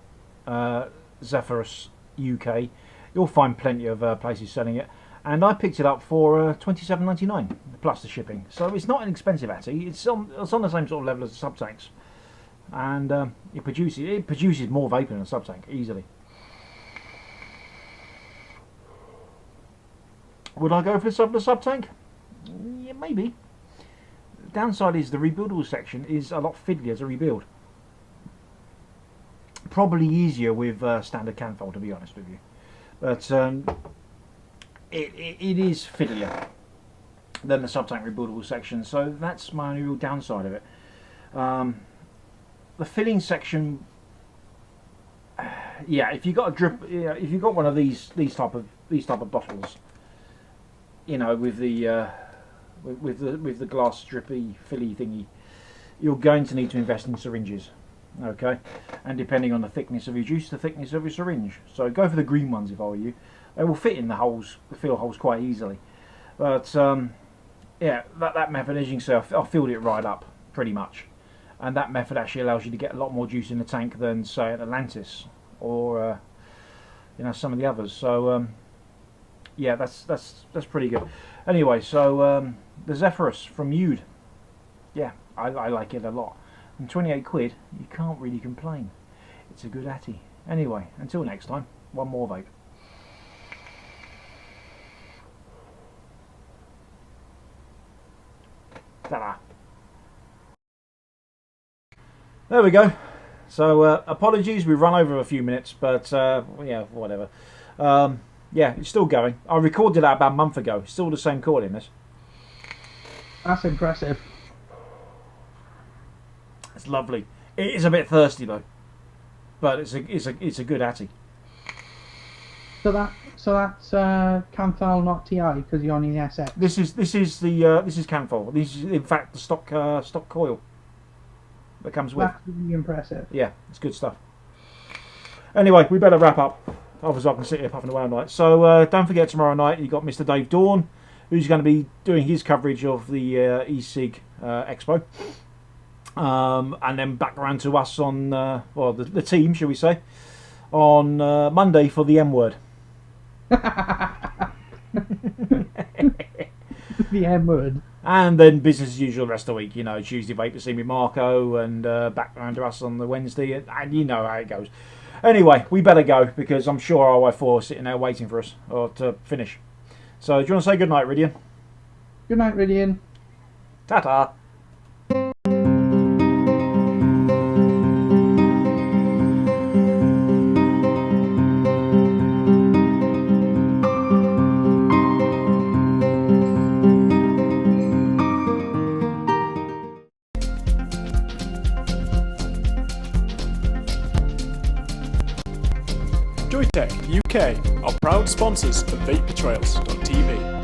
Zephyrus UK. You'll find plenty of places selling it. And I picked it up for $27.99 plus the shipping. So it's not an expensive Atty. It's on the same sort of level as the sub-tanks. And it produces more vapor than a sub-tank, easily. Would I go for the sub-tank? Yeah, maybe. The downside is the rebuildable section is a lot fiddlier to rebuild. Probably easier with standard canfold, to be honest with you. But it is fiddlier than the sub-tank rebuildable section, so that's my only real downside of it. The filling section, yeah, if you got a drip, if you got one of these type of bottles, you know, with the glass drippy filly thingy, you're going to need to invest in syringes. Okay, and depending on the thickness of your juice, the thickness of your syringe. So go for the green ones if I were you. They will fit in the holes, the fill holes, quite easily. But yeah, that method, as you can see, I filled it right up pretty much, and that method actually allows you to get a lot more juice in the tank than, say, at Atlantis or you know, some of the others. So yeah, that's pretty good. Anyway, so the Zephyrus from Ude, yeah, I like it a lot. And 28 quid, you can't really complain. It's a good Atty. Anyway, until next time, one more vape. Ta-da. There we go. So apologies, we've run over a few minutes, but yeah, whatever. Yeah, it's still going. I recorded that about a month ago. It's still the same recording, this. That's impressive. It's lovely. It is a bit thirsty though, but it's a good Atty. So that's Canthal, not TI, because you're on the SX. This is Canthal. This is in fact the stock coil that comes with. That's really impressive. Yeah, it's good stuff. Anyway, we better wrap up. Otherwise I can sit here puffing away all night. So don't forget, tomorrow night you got Mr. Dave Dawn, who's going to be doing his coverage of the e-cig expo. And then back around to us on, well, the team, shall we say, on Monday for the M word. The M word. And then business as usual the rest of the week. You know, Tuesday Vapor Scene with Marco, and back around to us on the Wednesday, and you know how it goes. Anyway, we better go because I'm sure our Y4 is sitting there waiting for us or to finish. So, do you want to say good night, Rhydian? Good night, Rhydian. Ta-ta. Joytech UK are proud sponsors of vapetrails.tv.